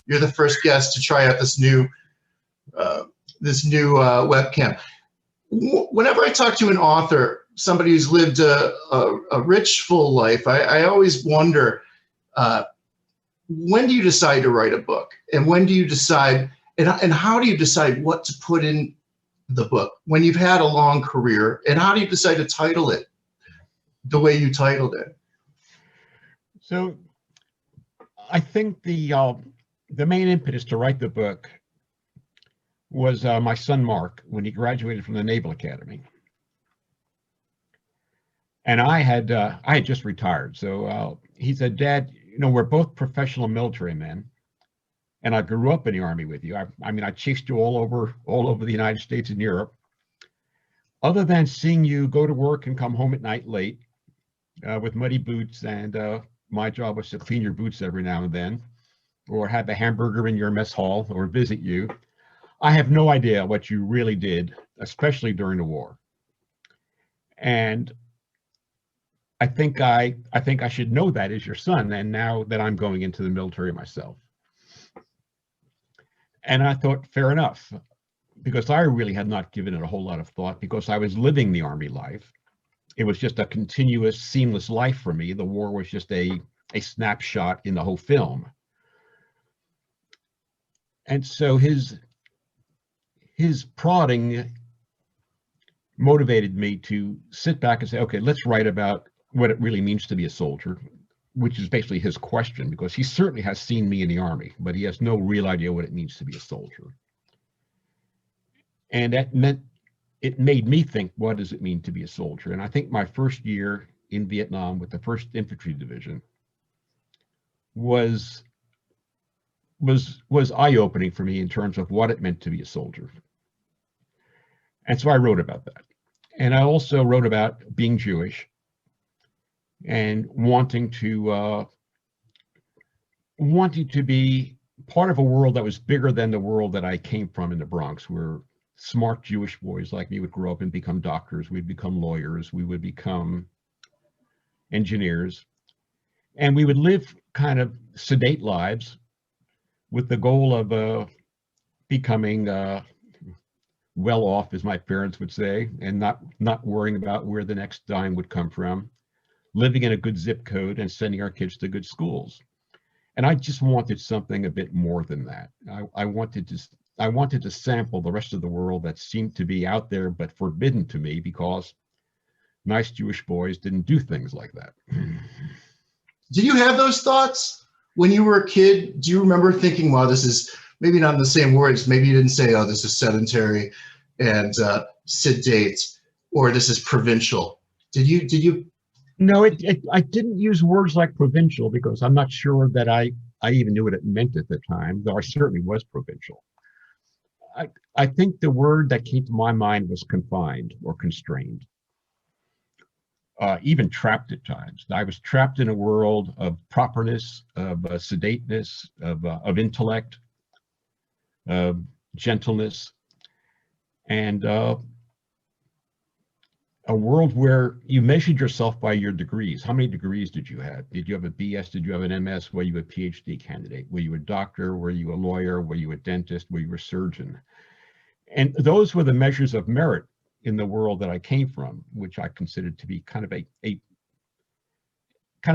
You're the first guest to try out this new webcam. Whenever I talk to an author, somebody who's lived a rich, full life, I always wonder, when do you decide to write a book? And when do you decide, and how do you decide what to put in the book when you've had a long career? And how do you decide to title it the way you titled it? So I think the main impetus to write the book was my son Mark, when he graduated from the Naval Academy. And I had just retired. So he said, "Dad, you know, we're both professional military men, and I grew up in the Army with you. I mean, I chased you all over the United States and Europe. Other than seeing you go to work and come home at night late with muddy boots, and my job was to clean your boots every now and then, or have a hamburger in your mess hall, or visit you, I have no idea what you really did, especially during the war. And I think I should know that as your son, and now that I'm going into the military myself." And I thought, fair enough, because I really had not given it a whole lot of thought, because I was living the Army life. It was just a continuous, seamless life for me. The war was just a snapshot in the whole film. And so his prodding motivated me to sit back and say, okay, let's write about what it really means to be a soldier, which is basically his question, because he certainly has seen me in the Army, but he has no real idea what it means to be a soldier. And that meant, it made me think, what does it mean to be a soldier? And I think my first year in Vietnam with the First Infantry Division was eye-opening for me in terms of what it meant to be a soldier. And so I wrote about that. And I also wrote about being Jewish and wanting to be part of a world that was bigger than the world that I came from in the Bronx, where smart Jewish boys like me would grow up and become doctors, we'd become lawyers, we would become engineers, and we would live kind of sedate lives with the goal of becoming well off, as my parents would say, and not worrying about where the next dime would come from, living in a good zip code and sending our kids to good schools. And I just wanted something a bit more than that. I wanted to sample the rest of the world that seemed to be out there but forbidden to me, because nice Jewish boys didn't do things like that. Did you have those thoughts when you were a kid? Do you remember thinking, well, this is maybe not in the same words, maybe you didn't say, oh, this is sedentary and sedate, or this is provincial? Did you? No, I didn't use words like provincial, because I'm not sure that I even knew what it meant at the time, though I certainly was provincial. I think the word that came to my mind was confined or constrained, even trapped at times. I was trapped in a world of properness, of sedateness, of intellect, of gentleness, and a world where you measured yourself by your degrees. How many degrees did you have? Did you have a BS? Did you have an MS? Were you a PhD candidate? Were you a doctor? Were you a lawyer? Were you a dentist? Were you a surgeon? And those were the measures of merit in the world that I came from, which I considered to be kind of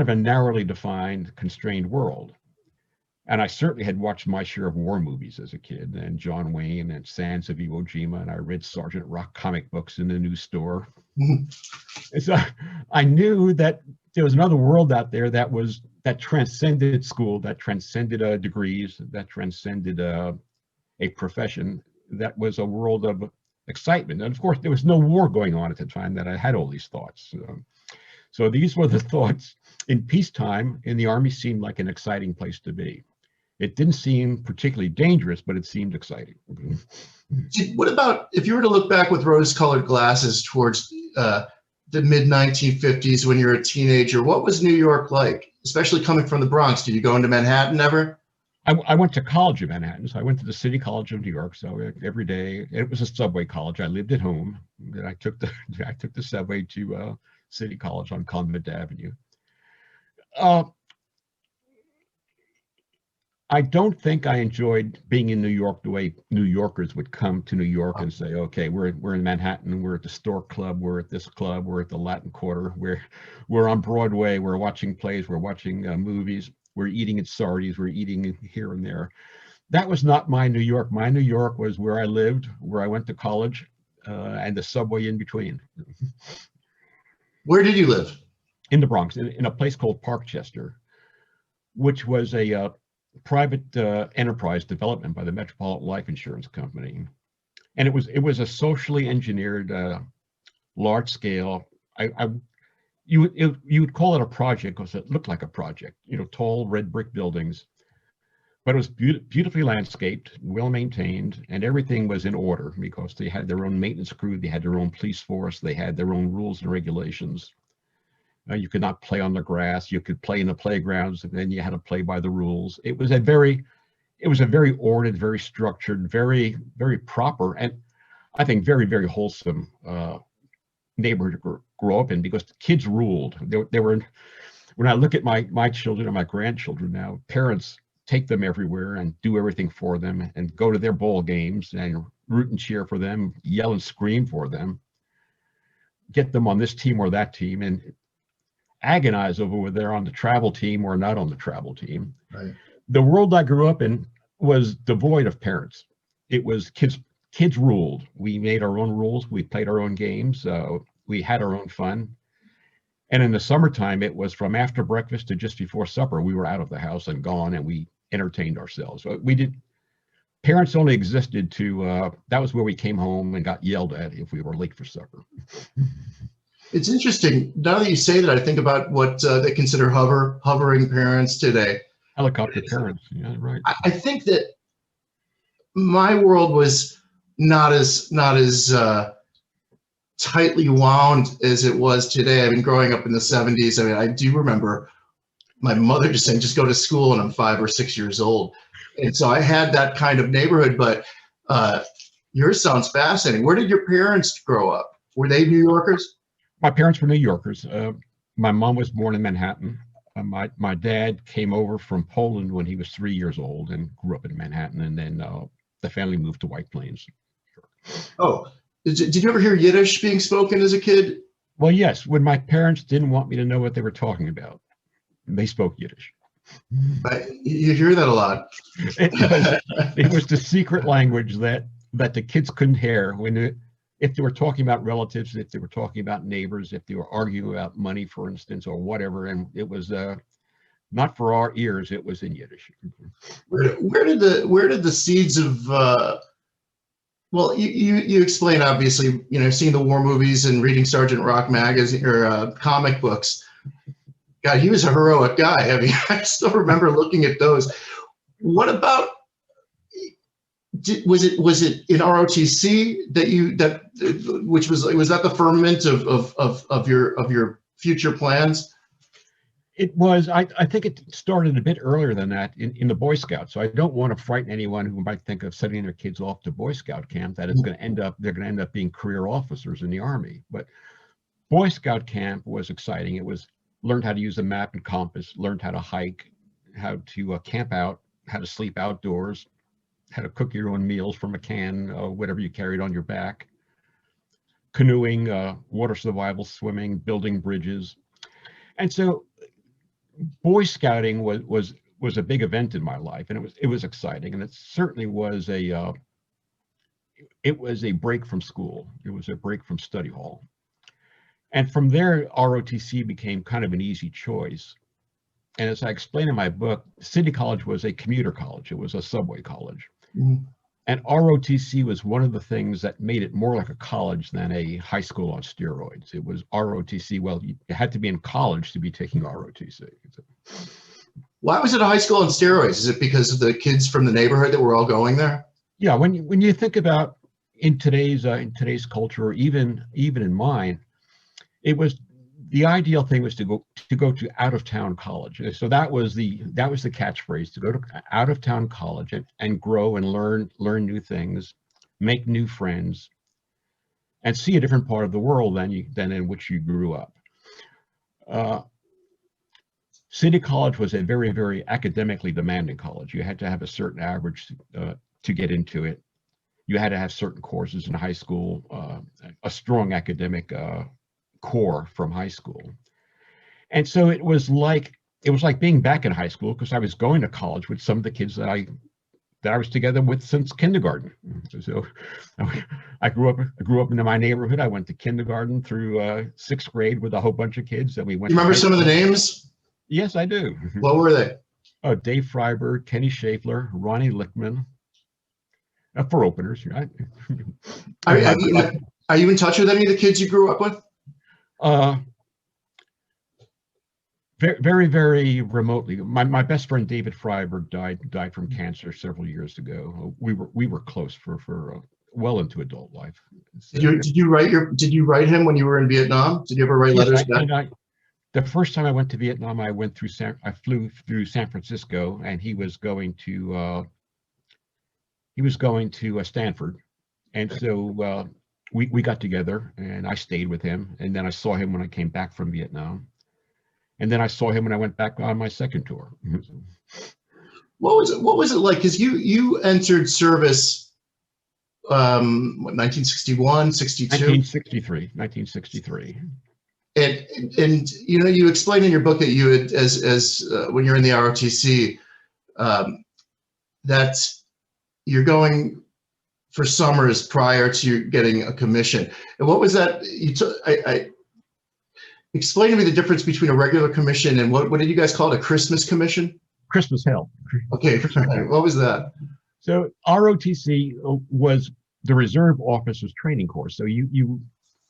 a narrowly defined, constrained world. And I certainly had watched my share of war movies as a kid, and John Wayne and Sands of Iwo Jima, and I read Sergeant Rock comic books in the news store. And so I knew that there was another world out there that transcended school, that transcended degrees, that transcended a profession, that was a world of excitement. And of course, there was no war going on at the time that I had all these thoughts. So these were the thoughts. In peacetime, in the Army, seemed like an exciting place to be. It didn't seem particularly dangerous, but it seemed exciting. What about if you were to look back with rose-colored glasses towards the mid-1950s when you were a teenager? What was New York like, especially coming from the Bronx? Did you go into Manhattan ever? I went to college in Manhattan, so I went to the City College of New York. So every day, it was a subway college. I lived at home, and I took the subway to City College on Convent Avenue. I don't think I enjoyed being in New York the way New Yorkers would come to New York and say, okay, we're in Manhattan, we're at the Stork Club, we're at this club, we're at the Latin Quarter, we're on Broadway, we're watching plays, we're watching movies, we're eating at Sardi's, we're eating here and there. That was not my New York. My New York was where I lived, where I went to college, and the subway in between. Where did you live? In the Bronx, in a place called Parkchester, which was a private enterprise development by the Metropolitan Life Insurance Company, and it was a socially engineered, large scale. You would call it a project because it looked like a project. You know, tall red brick buildings, but it was beautifully landscaped, well maintained, and everything was in order because they had their own maintenance crew, they had their own police force, they had their own rules and regulations. You could not play on the grass. You could play in the playgrounds, and then you had to play by the rules. It was a very ordered, very structured, very proper, and I think very wholesome neighborhood to grow up in because the kids ruled. They were. When I look at my children and my grandchildren now, parents take them everywhere and do everything for them, and go to their ball games and root and cheer for them, yell and scream for them, get them on this team or that team, and agonize over whether they're on the travel team or not on the travel team. Right. The world I grew up in was devoid of parents. It was kids ruled. We made our own rules. We played our own games. We had our own fun. And in the summertime, it was from after breakfast to just before supper. We were out of the house and gone, and we entertained ourselves. Parents only existed that was where we came home and got yelled at if we were late for supper. It's interesting. Now that you say that, I think about what they consider hovering parents today. Helicopter parents, yeah, right. I think that my world was not as tightly wound as it was today. I mean, growing up in the 70s, I mean, I do remember my mother just saying, just go to school when I'm 5 or 6 years old. And so I had that kind of neighborhood, but yours sounds fascinating. Where did your parents grow up? Were they New Yorkers? My parents were New Yorkers. My mom was born in Manhattan. My dad came over from Poland when he was 3 years old and grew up in Manhattan. And then the family moved to White Plains. Oh, did you ever hear Yiddish being spoken as a kid? Well, yes. When my parents didn't want me to know what they were talking about, they spoke Yiddish. You hear that a lot. It was the secret language that the kids couldn't hear if they were talking about relatives, if they were talking about neighbors, if they were arguing about money, for instance, or whatever. And it was not for our ears, it was in Yiddish. Where did the seeds of well, you explain, obviously, you know, seeing the war movies and reading Sergeant Rock magazine or comic books. God, he was a heroic guy. I mean, I still remember looking at those. What about, was it in ROTC was that the firmament of your future plans? It was. I think it started a bit earlier than that in the Boy Scouts. So I don't want to frighten anyone who might think of sending their kids off to Boy Scout camp that they're going to end up being career officers in the Army. But Boy Scout camp was exciting. It was learned how to use a map and compass, learned how to hike, how to camp out, how to sleep outdoors, how to cook your own meals from a can, whatever you carried on your back, canoeing, water survival, swimming, building bridges. And so Boy Scouting was a big event in my life, and it was exciting, and it certainly was a break from school. It was a break from study hall. And from there, ROTC became kind of an easy choice. And as I explain in my book, City College was a commuter college. It was a subway college. Mm-hmm. And ROTC was one of the things that made it more like a college than a high school on steroids. It was ROTC. Well, you had to be in college to be taking ROTC. Why was it a high school on steroids? Is it because of the kids from the neighborhood that were all going there? Yeah, when you think about in today's culture, or even in mine, it was the ideal thing was to go to out of town college. So that was the catchphrase, to go to out of town college and grow and learn new things, make new friends, and see a different part of the world than in which you grew up. City College was a very, very academically demanding college. You had to have a certain average to get into it. You had to have certain courses in high school, a strong academic core from high school. And so it was like being back in high school, because I was going to college with some of the kids that I was together with since kindergarten. So I grew up in my neighborhood. I went to kindergarten through sixth grade with a whole bunch of kids that we went. You remember some of the names? Yes, I do. What were they? Oh, Dave Freiberg, Kenny Schaeffler, Ronnie Lichtman. For openers, right? Are you in touch with any of the kids you grew up with? Very, very remotely. My best friend David Freiberg died from cancer several years ago. We were close for well into adult life. So, did you write him when you were in Vietnam? Did you ever write letters back? The first time I went to Vietnam, I flew through San Francisco, and he was going to Stanford, and so we got together, and I stayed with him, and then I saw him when I came back from Vietnam, and then I saw him when I went back on my second tour. What was it like? Because you entered service, 1961, 62? 1963. And you explained in your book that you had, as when you're in the ROTC, that you're going for summers prior to getting a commission. And what was that? Explain to me the difference between a regular commission and what did you guys call it? A Christmas commission? Christmas hell. Okay, what was that? So ROTC was the Reserve Officers Training Course. So you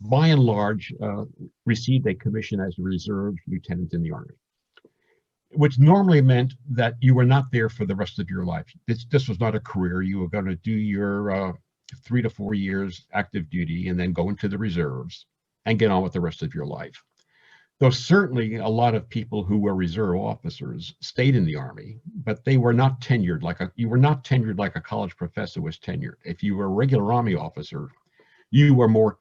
by and large, received a commission as a reserve lieutenant in the Army, which normally meant that you were not there for the rest of your life. This was not a career. You were going to do your 3 to 4 years active duty and then go into the reserves and get on with the rest of your life. Though certainly a lot of people who were reserve officers stayed in the Army, but they were not tenured you were not tenured like a college professor was tenured. If you were a regular Army officer, you were more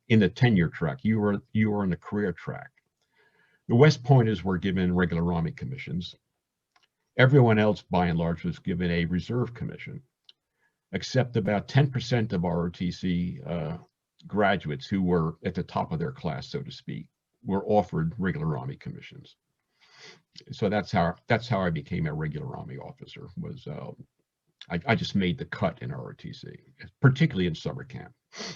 in the tenure track. You were in the career track. The West Pointers were given regular Army commissions. Everyone else, by and large, was given a reserve commission, except about 10% of ROTC graduates who were at the top of their class, so to speak, were offered regular Army commissions. So that's how I became a regular Army officer. Was I just made the cut in ROTC, particularly in summer camp.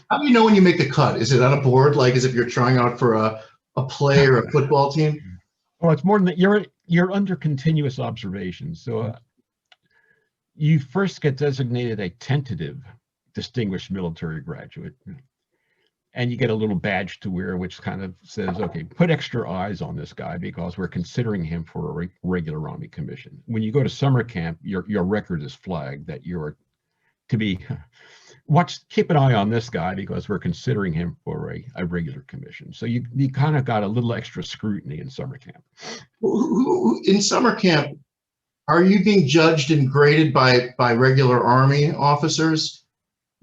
How do you know when you make the cut? Is it on a board, like as if you're trying out for a play or a football team? Well, it's more than that. You're under continuous observation. So you first get designated a tentative distinguished military graduate, and you get a little badge to wear, which kind of says, okay, put extra eyes on this guy because we're considering him for a regular Army commission. When you go to summer camp, your record is flagged that you're to be keep an eye on this guy because we're considering him for a regular commission. So you kind of got a little extra scrutiny in summer camp. In summer camp, are you being judged and graded by regular Army officers?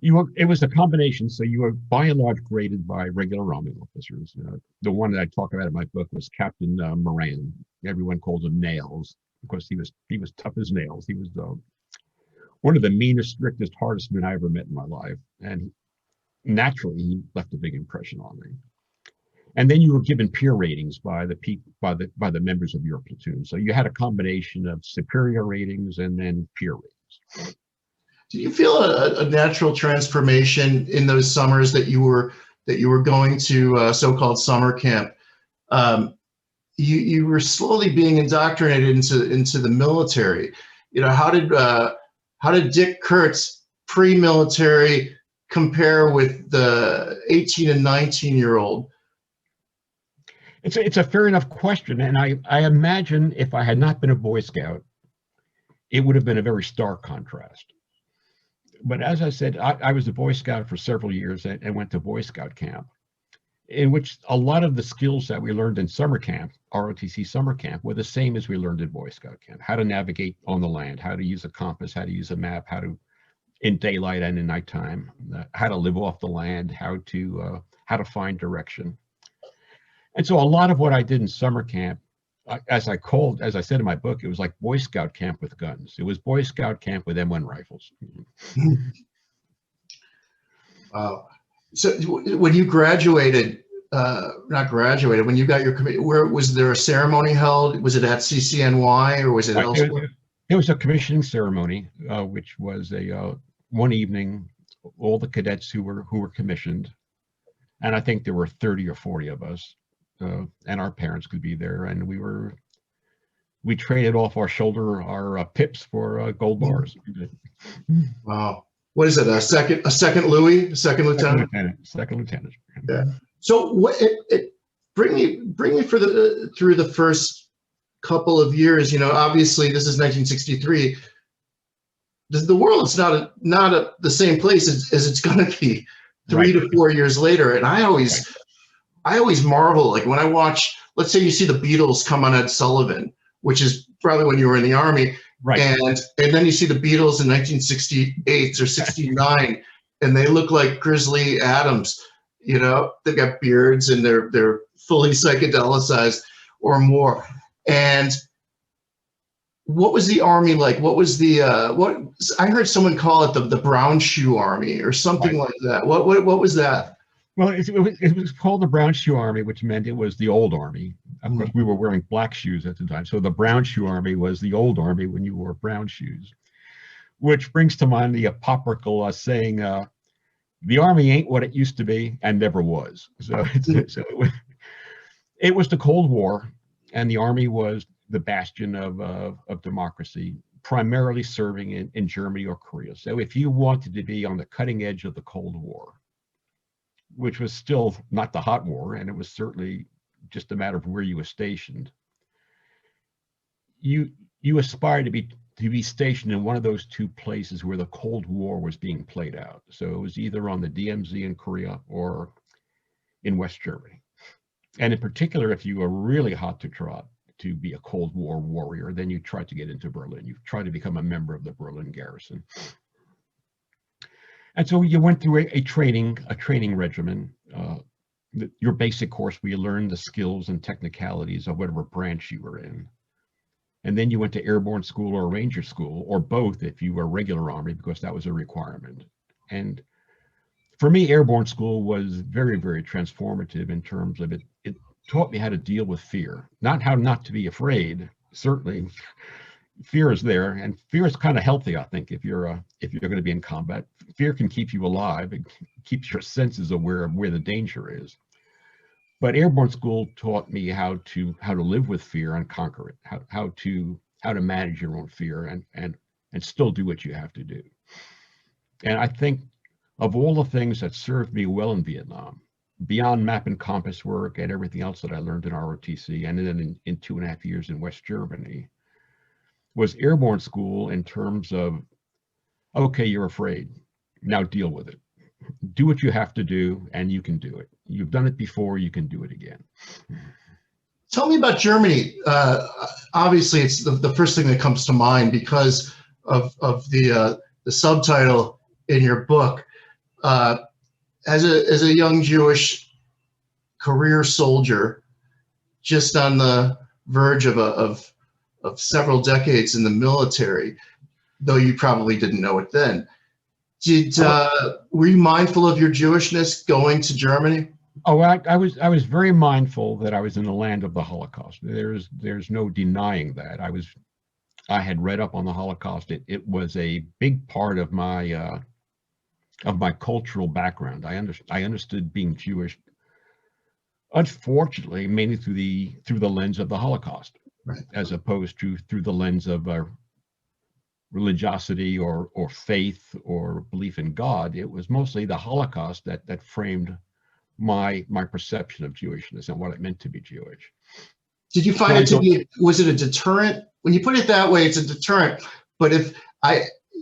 It was a combination. So you were by and large graded by regular Army officers. The one that I talk about in my book was Captain Moran. Everyone called him Nails because he was tough as nails. He was one of the meanest, strictest, hardest men I ever met in my life. And naturally, he left a big impression on me. And then you were given peer ratings by the members of your platoon. So you had a combination of superior ratings and then peer ratings. Do you feel a natural transformation in those summers that you were going to so-called summer camp? You were slowly being indoctrinated into the military. How did Dick Kurtz pre-military compare with the 18 and 19-year-old? It's a fair enough question, and I imagine if I had not been a Boy Scout, it would have been a very stark contrast. But as I said, I was a Boy Scout for several years and went to Boy Scout camp, in which a lot of the skills that we learned in summer camp, ROTC summer camp, were the same as we learned in Boy Scout camp. How to navigate on the land, how to use a compass, how to use a map, how to, in daylight and in nighttime, how to live off the land, how to find direction. And so a lot of what I did in summer camp as I said in my book, it was like Boy Scout camp with guns. It was Boy Scout camp with M1 rifles. Wow. So when you graduated, not graduated, when you got your committee, where was there a ceremony held? Was it at CCNY or was it elsewhere? It was a commissioning ceremony, which was a one evening, all the cadets who were commissioned, and I think there were 30 or 40 of us, and our parents could be there, and we traded off our pips for gold bars. Wow. What is it? A second Louis, a second lieutenant? Second lieutenant. Yeah. So bring me through the first couple of years. You know, obviously this is 1963. The world is not the same place as it's going to be 3 to 4 years later. And I always marvel, like when I watch, let's say you see the Beatles come on Ed Sullivan, which is probably when you were in the Army. Right. And then you see the Beatles in 1968 or 69, and they look like Grizzly Adams. You know, they've got beards and they're fully psychedelicized or more. And what was the Army like? What was the what I heard someone call it the brown shoe army or something like that. What was that? Well, it was called the Brown Shoe Army, which meant it was the old Army. Of course, we were wearing black shoes at the time. So the Brown Shoe Army was the old Army when you wore brown shoes, which brings to mind the apocryphal saying, the Army ain't what it used to be and never was. So, it was the Cold War, and the Army was the bastion of democracy, primarily serving in Germany or Korea. So if you wanted to be on the cutting edge of the Cold War, which was still not the hot war, and it was certainly just a matter of where you were stationed, you aspired to be stationed in one of those two places where the Cold War was being played out. So it was either on the DMZ in Korea or in West Germany. And in particular, if you were really hot to trot to be a Cold War warrior, then you tried to get into Berlin. You tried to become a member of the Berlin garrison. And so you went through a training regimen, your basic course where you learned the skills and technicalities of whatever branch you were in. And then you went to Airborne School or Ranger School, or both if you were regular Army, because that was a requirement. And for me, Airborne School was very, very transformative in terms of it taught me how to deal with fear, not how not to be afraid. Certainly, fear is there, and fear is kind of healthy, I think, if you're going to be in combat. Fear can keep you alive. It keeps your senses aware of where the danger is. But Airborne School taught me how to live with fear and conquer it, how to manage your own fear and still do what you have to do. And I think of all the things that served me well in Vietnam, beyond map and compass work and everything else that I learned in ROTC, and then in 2.5 years in West Germany, was Airborne School in terms of, okay, you're afraid, now deal with it. Do what you have to do, and you can do it. You've done it before, you can do it again. Tell me about Germany. Obviously, it's the first thing that comes to mind because of the subtitle in your book. As a young Jewish career soldier, just on the verge of several decades in the military, though you probably didn't know it then. Were you mindful of your Jewishness going to Germany? Oh, I was very mindful that I was in the land of the Holocaust. There's no denying that. I had read up on the Holocaust. It was a big part of my cultural background. I understood being Jewish, unfortunately, mainly through the lens of the Holocaust, right, as opposed to through the lens of religiosity or faith or belief in God. It was mostly the Holocaust that framed my perception of Jewishness and what it meant to be Jewish. Did you find it to be, was it a deterrent? When you put it that way, it's a deterrent. But if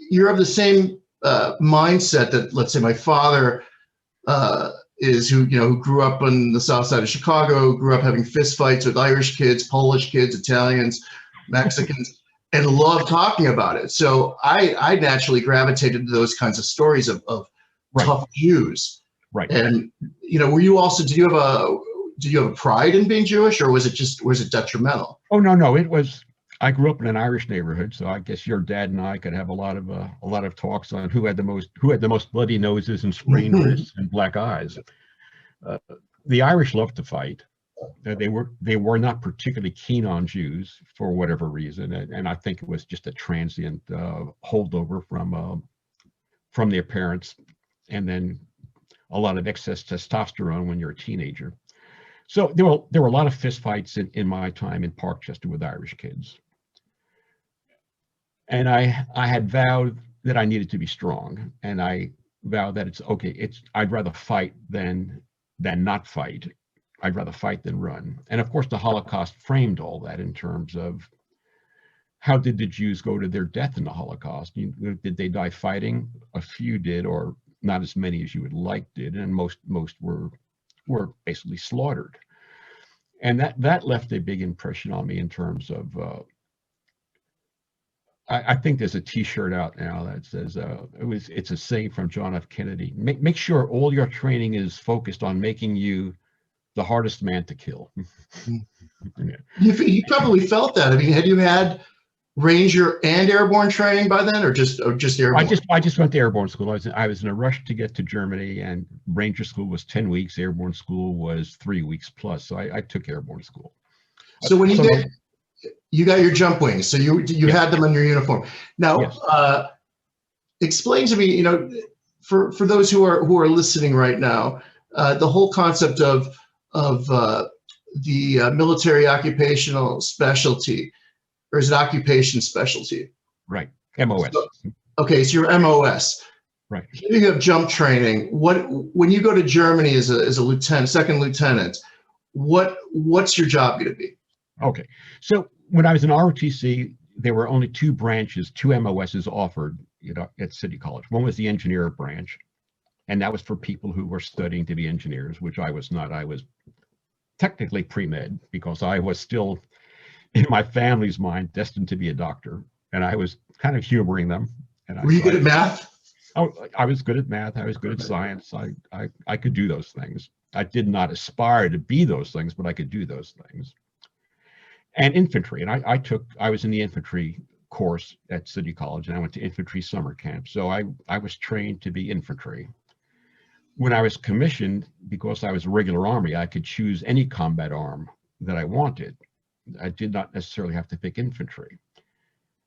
you're of the same mindset that, let's say, my father is, who grew up on the south side of Chicago, grew up having fist fights with Irish kids, Polish kids, Italians, Mexicans, and loved talking about it. So I naturally gravitated to those kinds of stories of right, tough Jews. Right. And were you also? Did you have did you have a pride in being Jewish, or was it detrimental? Oh, no, it was. I grew up in an Irish neighborhood, so I guess your dad and I could have a lot of talks on who had the most bloody noses and sprained wrists and black eyes. The Irish loved to fight. They were not particularly keen on Jews for whatever reason, and I think it was just a transient holdover from their parents, and then a lot of excess testosterone when you're a teenager. So there were a lot of fistfights in my time in Parkchester with Irish kids. And I had vowed that I needed to be strong, and I vowed that it's okay. I'd rather fight than not fight. I'd rather fight than run. And of course, the Holocaust framed all that in terms of how did the Jews go to their death in the Holocaust? Did they die fighting? A few did, or not as many as you would like did, and most were basically slaughtered. And that left a big impression on me in terms of. I think there's a T-shirt out now that says it's a saying from John F. Kennedy. Make sure all your training is focused on making you the hardest man to kill. Yeah. You probably felt that. I mean, had you had Ranger and Airborne training by then, or just Airborne? I just went to Airborne School. I was in a rush to get to Germany, and Ranger School was 10 weeks. Airborne School was 3 weeks plus. So I took Airborne School. So when you got your jump wings, so you yes. had them on your uniform. Now, yes. Explain to me, for those who are listening right now, the whole concept of the military occupational specialty, or is it occupation specialty? Right, MOS. So, okay, so you're MOS. Right. Here you have jump training. When you go to Germany as a lieutenant, second lieutenant, what's your job going to be? Okay, so when I was in ROTC, there were only two branches, two MOSs offered, at City College. One was the engineer branch, and that was for people who were studying to be engineers, which I was not. I was technically pre-med because I was still, in my family's mind, destined to be a doctor, and I was kind of humoring them. And were you good at math? Oh, I was good at math. I was good at science. I could do those things. I did not aspire to be those things, but I could do those things. And infantry, and I was in the infantry course at City College, and I went to infantry summer camp. So I was trained to be infantry. When I was commissioned, because I was a regular Army, I could choose any combat arm that I wanted. I did not necessarily have to pick infantry.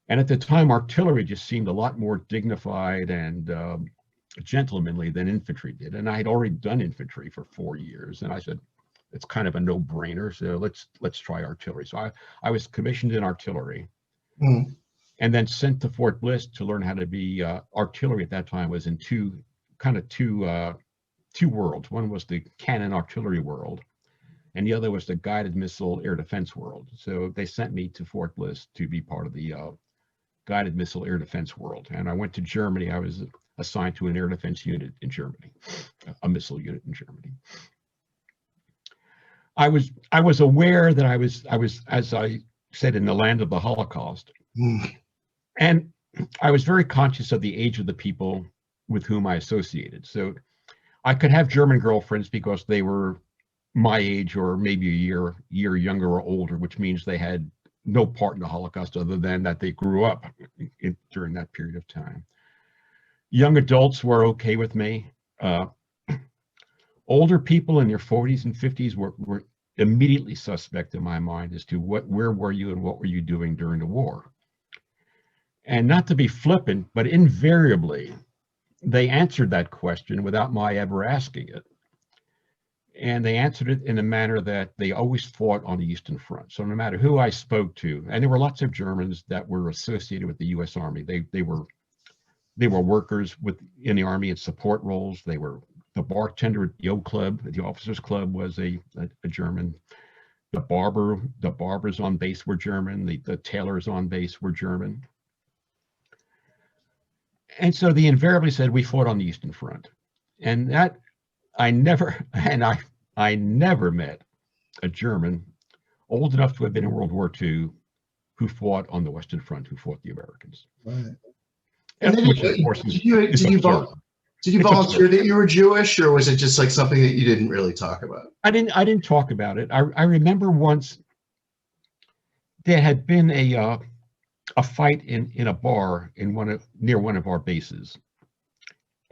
And at the time, artillery just seemed a lot more dignified and gentlemanly than infantry did. And I had already done infantry for 4 years, and I said, it's kind of a no-brainer, so let's try artillery. So I was commissioned in artillery, and then sent to Fort Bliss to learn how to be artillery. At that time was in two worlds. One was the cannon artillery world, and the other was the guided missile air defense world. So they sent me to Fort Bliss to be part of the guided missile air defense world. And I went to Germany. I was assigned to an air defense unit in Germany, a missile unit in Germany. I was aware that I was, as I said, in the land of the Holocaust. And I was very conscious of the age of the people with whom I associated. So I could have German girlfriends because they were my age or maybe a year younger or older, which means they had no part in the Holocaust other than that they grew up during that period of time. Young adults were okay with me. Older people in their 40s and 50s were immediately suspect in my mind as to where were you and what were you doing during the war. And not to be flippant, but invariably, they answered that question without my ever asking it. And they answered it in a manner that they always fought on the Eastern Front. So no matter who I spoke to, and there were lots of Germans that were associated with the U.S. Army. They were workers in the Army in support roles. They were the bartender at the O Club, the officers' club, was a German. The barbers on base were German. The tailors on base were German. And so they invariably said, we fought on the Eastern Front. And that I never met a German old enough to have been in World War II who fought on the Western Front, who fought the Americans. Right. And then which, of course, is absurd. Did you volunteer that you were Jewish, or was it just like something that you didn't really talk about? I didn't talk about it. I remember once there had been a fight in a bar near one of our bases,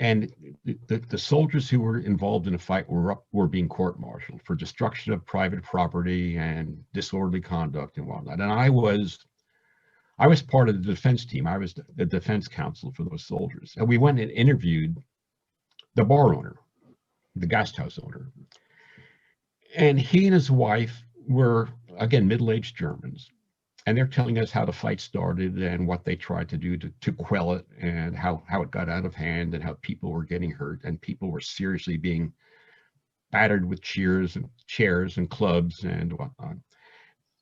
and the soldiers who were involved in the fight were being court-martialed for destruction of private property and disorderly conduct and whatnot. And I was part of the defense team. I was the defense counsel for those soldiers, and we went and interviewed the bar owner, the guest house owner, and he and his wife were, again, middle-aged Germans. And they're telling us how the fight started and what they tried to do to quell it, and how it got out of hand, and how people were getting hurt, and people were seriously being battered with chairs and clubs and whatnot.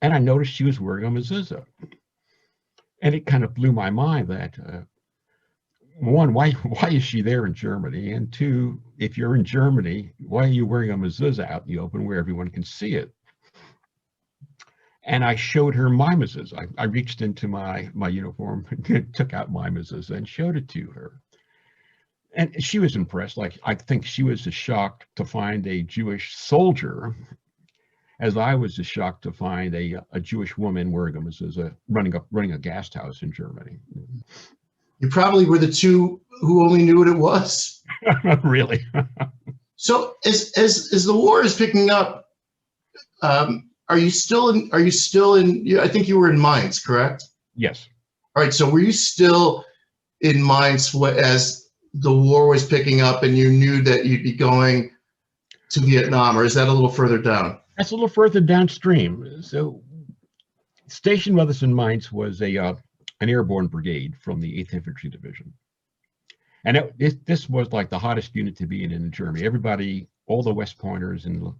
And I noticed she was wearing a mezuzah. And it kind of blew my mind that, one, why is she there in Germany? And two, if you're in Germany, why are you wearing a mezuzah out in the open where everyone can see it? And I showed her my mezuzah. I reached into my uniform, took out my mezuzah and showed it to her. And she was impressed. Like, I think she was as shocked to find a Jewish soldier as I was as shocked to find a Jewish woman wearing a mezuzah running a guest house in Germany. You probably were the two who only knew what it was. Really? So as the war is picking up, are you still in, I think you were in Mainz, correct? Yes. All right. So were you still in Mainz as the war was picking up and you knew that you'd be going to Vietnam, or is that a little further down? That's a little further downstream. So stationed with us in Mainz was an airborne brigade from the 8th Infantry Division. And this was like the hottest unit to be in Germany. Everybody, all the West Pointers and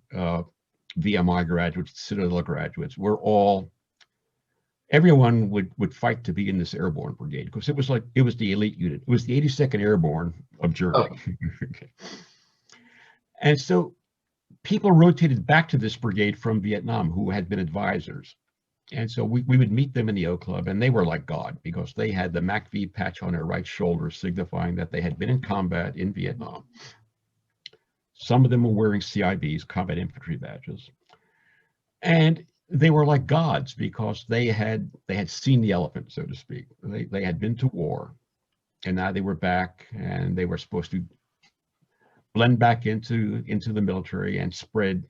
VMI graduates, Citadel graduates, everyone would fight to be in this airborne brigade, because it was the elite unit. It was the 82nd Airborne of Germany. Oh. And so people rotated back to this brigade from Vietnam who had been advisors. And so we would meet them in the O Club, and they were like God, because they had the MACV patch on their right shoulder, signifying that they had been in combat in Vietnam. Some of them were wearing CIBs, combat infantry badges. And they were like gods, because they had seen the elephant, so to speak. They had been to war, and now they were back, and they were supposed to blend back into the military and spread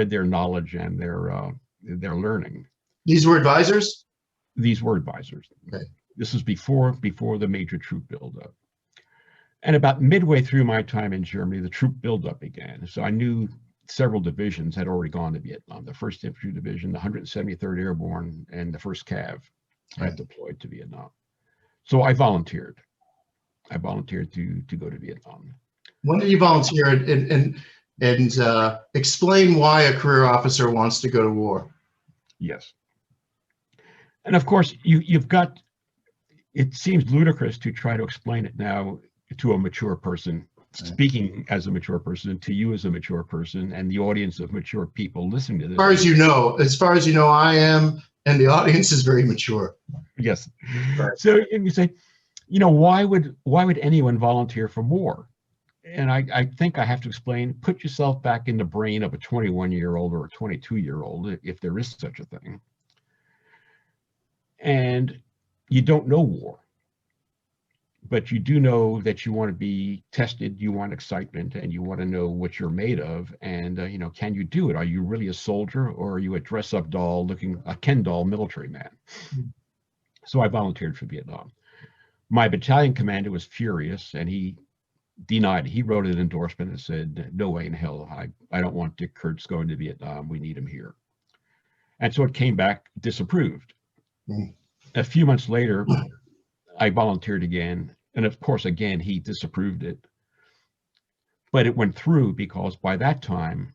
their knowledge and their learning. These were advisors? These were advisors. Okay. This was before the major troop buildup. And about midway through my time in Germany, the troop buildup began. So I knew several divisions had already gone to Vietnam. The First Infantry Division, the 173rd Airborne, and the 1st Cav had deployed to Vietnam. So I volunteered. I volunteered to go to Vietnam. When did you volunteer, and explain why a career officer wants to go to war? Yes. And of course, you've got, it seems ludicrous to try to explain it now to a mature person, speaking as a mature person, to you as a mature person, and the audience of mature people listening to this. As far as you know, I am, and the audience is very mature. Yes. Right. So you say, why would anyone volunteer for war? And I think I have to explain, put yourself back in the brain of a 21-year-old or a 22-year-old, if there is such a thing. And you don't know war, but you do know that you want to be tested, you want excitement, and you want to know what you're made of. And, can you do it? Are you really a soldier, or are you a dress-up doll a Ken doll military man? Mm-hmm. So I volunteered for Vietnam. My battalion commander was furious, and he denied. He wrote an endorsement and said, no way in hell, I don't want Dick Kurtz going to Vietnam. We need him here. And so it came back disapproved. Mm. A few months later, I volunteered again. And of course, again, he disapproved it. But it went through, because by that time,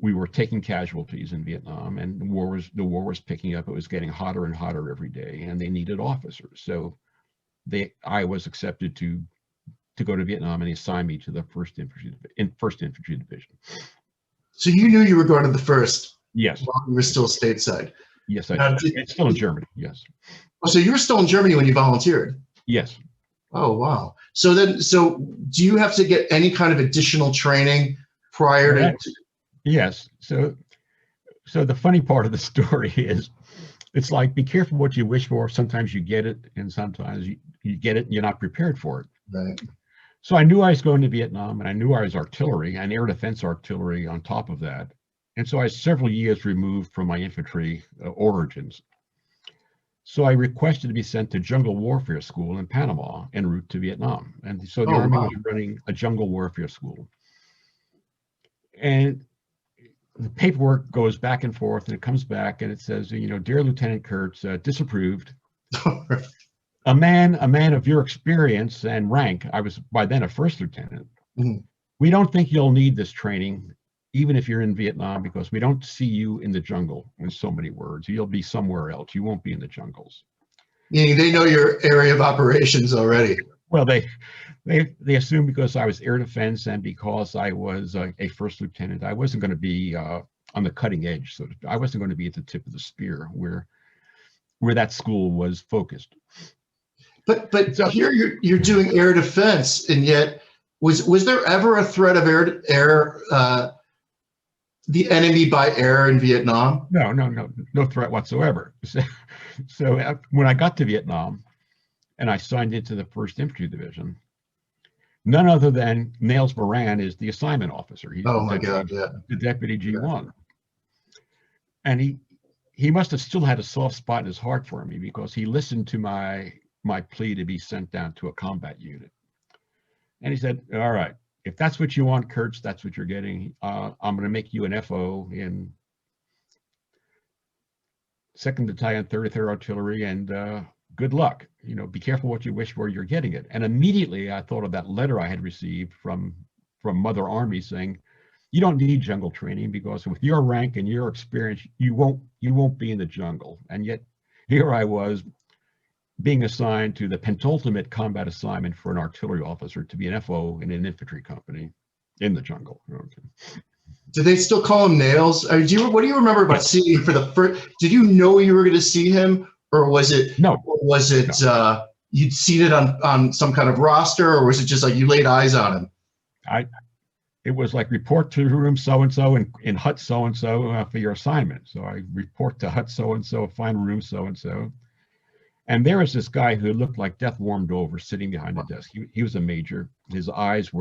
we were taking casualties in Vietnam, and the war was picking up. It was getting hotter and hotter every day, and they needed officers. So I was accepted to go to Vietnam, and he assigned me to the First Infantry Division. So you knew you were going to the first? Yes. While you were still stateside? Yes, I did. It's still in Germany, yes. Oh, so you were still in Germany when you volunteered? Yes. Oh, wow. So then, so do you have to get any kind of additional training prior Well, to? yes. So the funny part of the story is, it's like, be careful what you wish for. Sometimes you get it, and sometimes you get it and you're not prepared for it. Right. So I knew I was going to Vietnam, and I knew I was artillery and air defense artillery on top of that. And so I was several years removed from my infantry origins. So I requested to be sent to jungle warfare school in Panama en route to Vietnam. And so the Oh, Army wow. was running a jungle warfare school. And the paperwork goes back and forth, and it comes back and it says, dear Lieutenant Kurtz, disapproved. A man of your experience and rank, I was by then a first lieutenant. Mhm. We don't think you'll need this training, even if you're in Vietnam, because we don't see you in the jungle, in so many words. You'll be somewhere else. You won't be in the jungles. Meaning they know your area of operations already. Well, they assumed because I was air defense and because I was a first lieutenant, I wasn't going to be on the cutting edge. So I wasn't going to be at the tip of the spear where that school was focused. But so, here you're doing air defense, and yet was there ever a threat of the enemy by air in Vietnam? No threat whatsoever. So when I got to Vietnam and I signed into the First Infantry Division, none other than Nails Moran is the assignment officer. He's the deputy G1. And he must have still had a soft spot in his heart for me, because he listened to my plea to be sent down to a combat unit. And he said, all right, if that's what you want, Kurtz, that's what you're getting. I'm going to make you an FO in 2nd Battalion, 33rd Artillery, and good luck. Be careful what you wish for, you're getting it. And immediately I thought of that letter I had received from Mother Army saying, you don't need jungle training, because with your rank and your experience, you won't be in the jungle. And yet here I was, being assigned to the penultimate combat assignment for an artillery officer, to be an FO in an infantry company in the jungle. Okay. Do they still call him Nails? What do you remember about seeing him for the first? Did you know you were going to see him, or was it? No. Or was it you'd seen it on some kind of roster, or was it just like you laid eyes on him? It was like, report to room so and so in hut so and so for your assignment. So I report to hut so and so, find room so and so. And there was this guy who looked like death warmed over, sitting behind the desk. He was a major. His eyes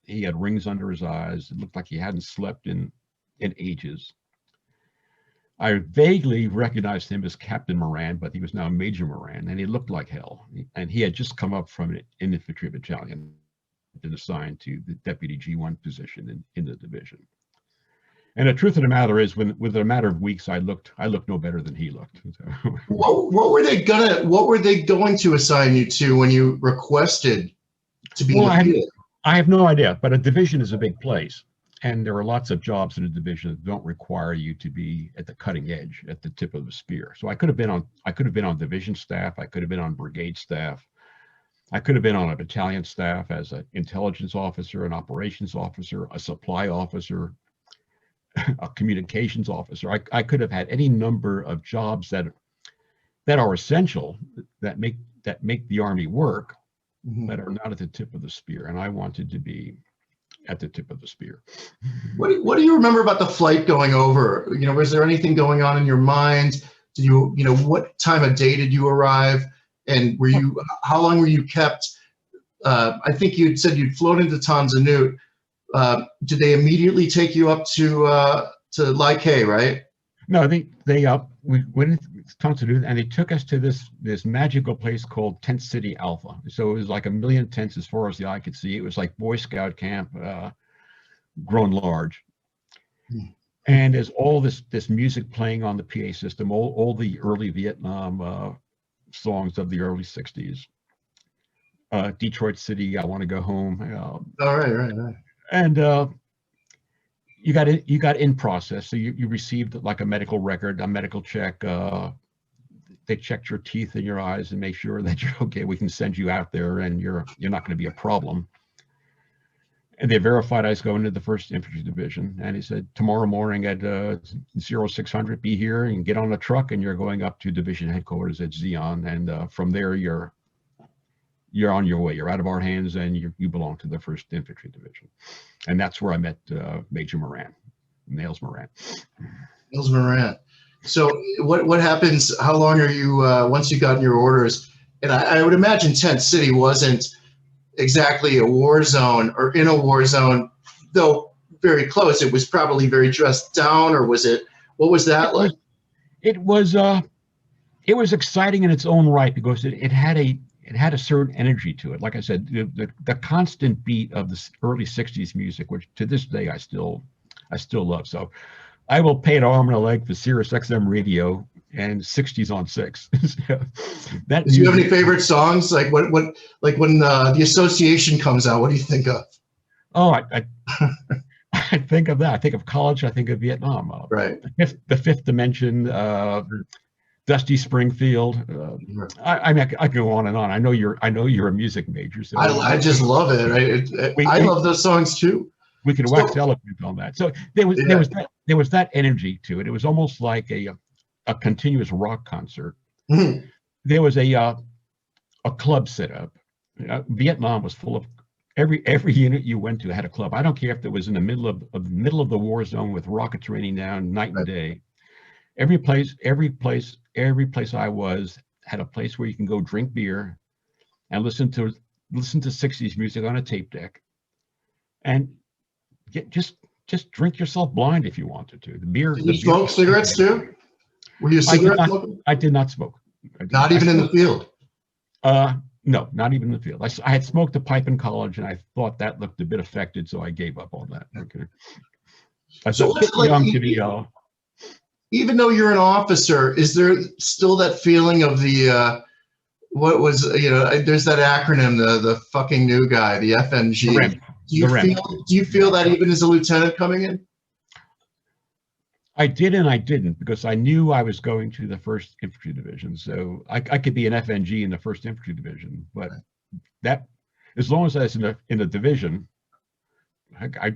he had rings under his eyes. It looked like he hadn't slept in ages. I vaguely recognized him as Captain Moran, but he was now Major Moran, and he looked like hell. And he had just come up from an infantry battalion, been assigned to the deputy G1 position in the division. And the truth of the matter is, within a matter of weeks, I looked no better than he looked. So. What were they going to assign you to when you requested to be? Well, I have no idea, but a division is a big place, and there are lots of jobs in a division that don't require you to be at the cutting edge, at the tip of the spear. So I could have been on division staff, I could have been on brigade staff, I could have been on a battalion staff as an intelligence officer, an operations officer, a supply officer, a communications officer. I could have had any number of jobs that are essential, that make the Army work, that are not at the tip of the spear. And I wanted to be at the tip of the spear. What do you remember about the flight going over? Was there anything going on in your mind? Did you what time of day did you arrive? And how long were you kept? I think you'd said you'd flown into Tanzanite. Did they immediately take you up to Lai Khe, right? No, we went into Tanzanite, and they took us to this magical place called Tent City Alpha. So it was like 1 million tents as far as the eye could see. It was like Boy Scout camp grown large. And there's all this music playing on the PA system, all the early Vietnam songs of the early 60s. Detroit City, I Want to Go Home. Right. And you got in process. So you received like a medical record, a medical check. They checked your teeth and your eyes and make sure that you're okay. We can send you out there, and you're not going to be a problem. And they verified I was going to the First Infantry Division. And he said, tomorrow morning at 0600, be here and get on a truck, and you're going up to division headquarters at Zion. And from there, you're you're on your way. You're out of our hands, and you belong to the First Infantry Division. And that's where I met Major Moran, Nails Moran. Nails Moran. So what happens? How long are you once you got your orders? And I would imagine Tent City wasn't exactly a war zone or in a war zone, though very close. It was probably very dressed down, or was it? What was that like? It was exciting in its own right because it had a certain energy to it. Like I said, the constant beat of the early '60s music, which to this day I still love. So I will pay an arm and a leg for Sirius XM radio and '60s on 6. That. Do you have any favorite songs? Like what like when the Association comes out, what do you think of? Oh, I think of that. I think of college. I think of Vietnam. Right. The Fifth Dimension. Dusty Springfield. I mean, I can go on and on. I know you're a music major, so I just love it. I love those songs too. We could wax eloquent on that. So there was that energy to it. It was almost like a continuous rock concert. Mm-hmm. There was a club set up. Vietnam was full of every unit you went to had a club. I don't care if it was in the middle of the war zone with rockets raining down night and day. Every place I was had a place where you can go drink beer and listen to '60s music on a tape deck, and just drink yourself blind if you wanted to. The beer. Did you smoke cigarettes too? Were you a cigarette smoker? I did not smoke. Not even in the field? No, not even in the field. I had smoked a pipe in college, and I thought that looked a bit affected, so I gave up on that. Okay. I was a bit young to be. Even though you're an officer, is there still that feeling of the what was there's that acronym, the fucking new guy, the FNG. Do you feel that even as a lieutenant coming in? I did and I didn't, because I knew I was going to the First Infantry Division, so I could be an FNG in the First Infantry Division, but that, as long as I was in the division,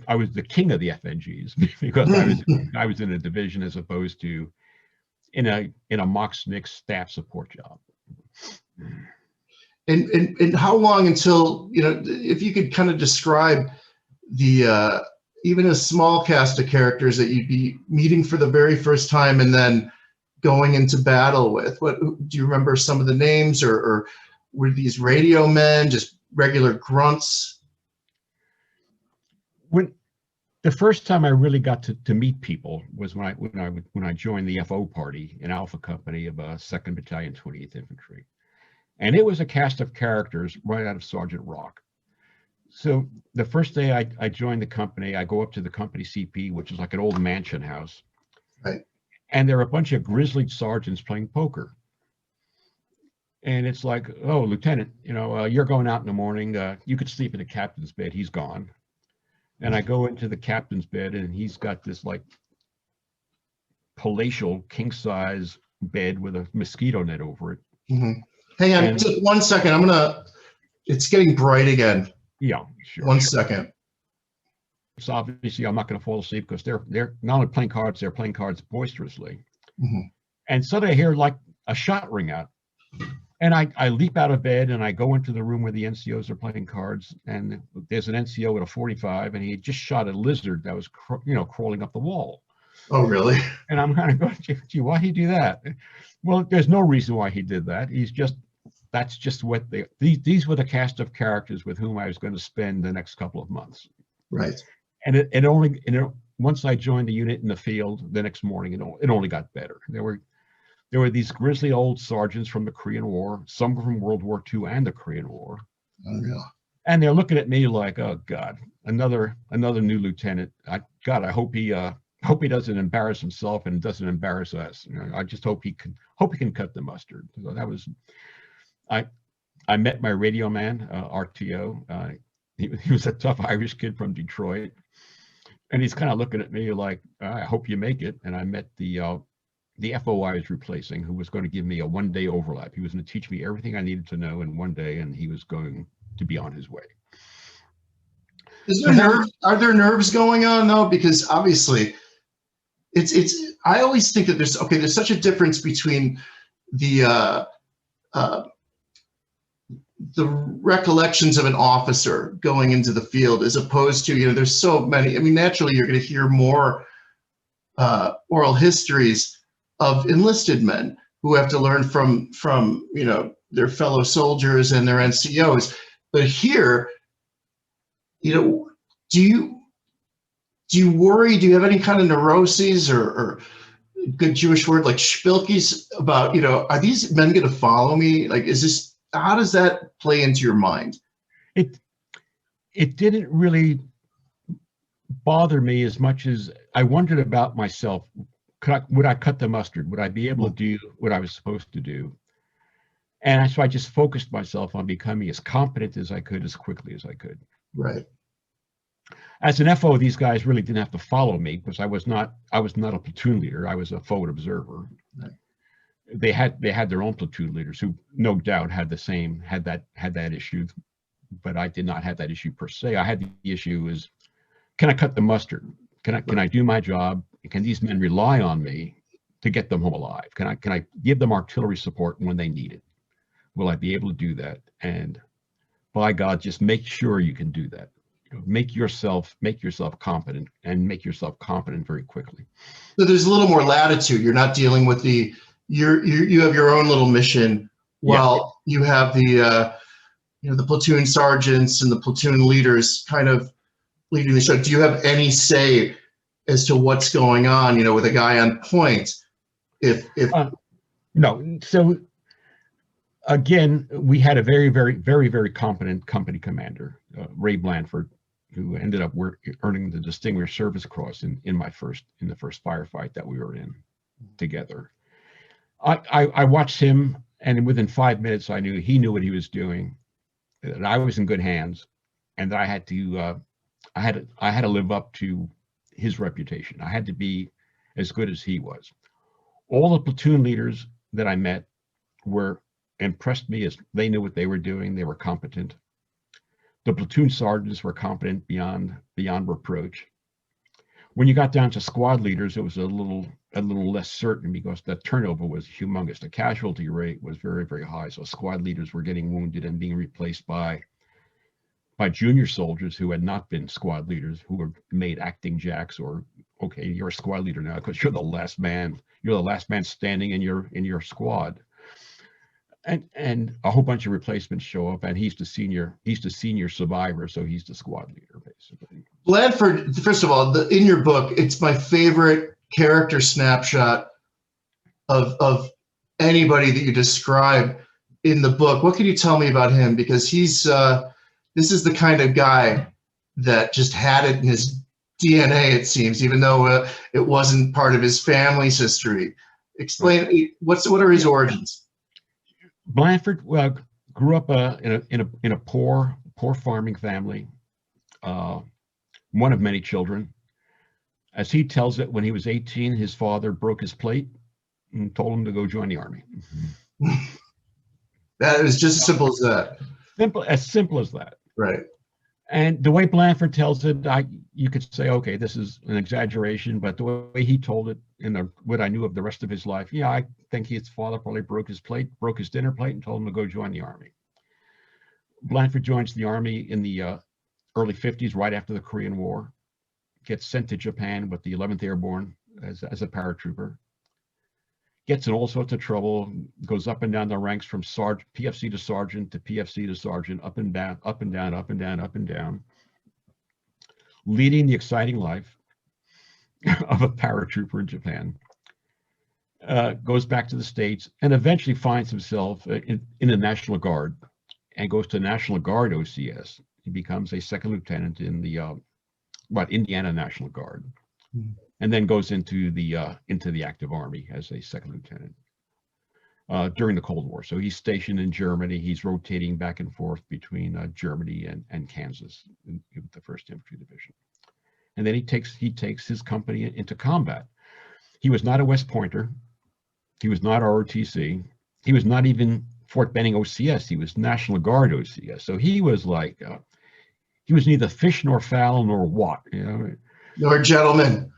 I was the king of the FNGs because I was in a division as opposed to in a mock SNCC staff support job. And how long until, if you could kind of describe the even a small cast of characters that you'd be meeting for the very first time and then going into battle with? Do you remember some of the names, or were these radio men, just regular grunts? When the first time I really got to meet people was when I joined the FO party in Alpha Company of 2nd Battalion, 28th Infantry, and it was a cast of characters right out of Sergeant Rock. So the first day I joined the company, I go up to the company CP, which is like an old mansion house, right? And there are a bunch of grizzly sergeants playing poker. And it's like, oh, Lieutenant, you're going out in the morning. You could sleep in the captain's bed. He's gone. And I go into the captain's bed, and he's got this like palatial king size bed with a mosquito net over it. Mm-hmm. Hang on, just 1 second. It's getting bright again. Yeah, sure. 1 second. So obviously I'm not going to fall asleep because they're not only playing cards, they're playing cards boisterously. Mm-hmm. And suddenly I hear like a shot ring out. And I leap out of bed and I go into the room where the NCOs are playing cards, and there's an NCO with a 45, and he just shot a lizard that was crawling up the wall. Oh, really? And I'm kind of going, gee, why'd he do that? Well, there's no reason why he did that. That's just what these were the cast of characters with whom I was going to spend the next couple of months. Right. And once I joined the unit in the field the next morning, it only got better. There were these grisly old sergeants from the Korean War, some from World War II and the Korean War. Unreal. And they're looking at me like, oh God, another new lieutenant. I hope he doesn't embarrass himself and doesn't embarrass us. I just hope he can cut the mustard. So that was, I met my radio man, RTO. He was a tough Irish kid from Detroit, and he's kind of looking at me like, I hope you make it. And I met the FO I was replacing, who was going to give me a 1-day overlap. He was going to teach me everything I needed to know in 1 day, and he was going to be on his way. Are there nerves going on though? Because obviously, I always think that there's such a difference between the the recollections of an officer going into the field, as opposed to, you know, there's so many. I mean, naturally, you're going to hear more oral histories of enlisted men who have to learn from you know, their fellow soldiers and their NCOs. But here, you know, do you worry? Do you have any kind of neuroses or good Jewish word like spilkies about, you know, are these men going to follow me? Like, is this, how does that play into your mind? It didn't really bother me as much as I wondered about myself. Would I cut the mustard? Would I be able to do what I was supposed to do? And so I just focused myself on becoming as competent as I could, as quickly as I could. Right. As an FO, these guys really didn't have to follow me because I was not a platoon leader. I was a forward observer. Right. They had their own platoon leaders who no doubt had that issue, but I did not have that issue per se. I had the issue is, can I cut the mustard? Can I do my job? Can these men rely on me to get them home alive? Can I give them artillery support when they need it? Will I be able to do that? And by God, just make sure you can do that. You know, make yourself competent, and make yourself competent very quickly. So there's a little more latitude. You're not dealing with you have your own little mission, while you have the you know, the platoon sergeants and the platoon leaders kind of leading the show. Do you have any say as to what's going on, you know, with a guy on point? No. So again, we had a very competent company commander, Ray Blanford, who ended up earning the Distinguished Service Cross in the first firefight that we were in together. I watched him, and within 5 minutes, I knew he knew what he was doing, that I was in good hands, and that I had to live up to his reputation. I had to be as good as he was. All the platoon leaders that I met impressed me as they knew what they were doing. They were competent. The platoon sergeants were competent beyond reproach. When you got down to squad leaders, it was a little less certain because the turnover was humongous. The casualty rate was very high. So squad leaders were getting wounded and being replaced by junior soldiers who had not been squad leaders, who were made acting jacks, or, okay, you're a squad leader now because you're the last man standing in your squad. And a whole bunch of replacements show up, and he's the senior survivor, so he's the squad leader, basically. Blanford, first of all, in your book, it's my favorite character snapshot of anybody that you describe in the book. What can you tell me about him? Because this is the kind of guy that just had it in his DNA, it seems, even though it wasn't part of his family's history. Explain, what are his origins? Blanford grew up in a poor farming family, one of many children. As he tells it, when he was 18, his father broke his plate and told him to go join the army. That is just as simple as that. Simple as that. Right. And the way Blanford tells it, you could say, okay, this is an exaggeration, but the way he told it, and what I knew of the rest of his life, yeah, I think his father probably broke his dinner plate and told him to go join the army. Blanford joins the army in the early 50s, right after the Korean War, gets sent to Japan with the 11th Airborne as a paratrooper, gets in all sorts of trouble, goes up and down the ranks from PFC to sergeant to PFC to sergeant, up and down, up and down, up and down, up and down, leading the exciting life of a paratrooper in Japan. Goes back to the States and eventually finds himself in the National Guard and goes to National Guard OCS. He becomes a second lieutenant in the Indiana National Guard. Mm-hmm. And then goes into the active army as a second lieutenant during the Cold War. So he's stationed in Germany. He's rotating back and forth between Germany and Kansas with the First Infantry Division. And then he takes his company into combat. He was not a West Pointer. He was not ROTC. He was not even Fort Benning OCS. He was National Guard OCS. So he was like, he was neither fish nor fowl nor what, you know. Nor gentleman.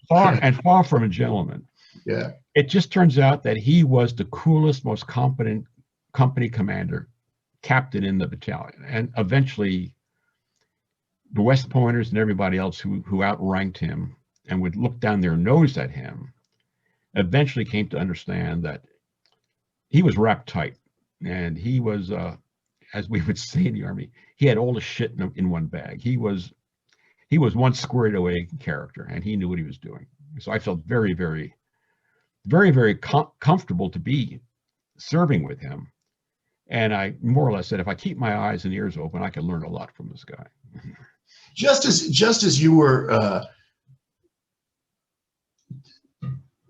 far from a gentleman. Yeah. It just turns out that he was the coolest, most competent company commander captain in the battalion. And eventually the West Pointers and everybody else who outranked him and would look down their nose at him eventually came to understand that he was wrapped tight, and he was, as we would say in the Army, he had all the shit in one bag. He was one squared away character, and he knew what he was doing. So I felt very, very, very, very comfortable to be serving with him. And I more or less said, if I keep my eyes and ears open, I can learn a lot from this guy. Just as you were,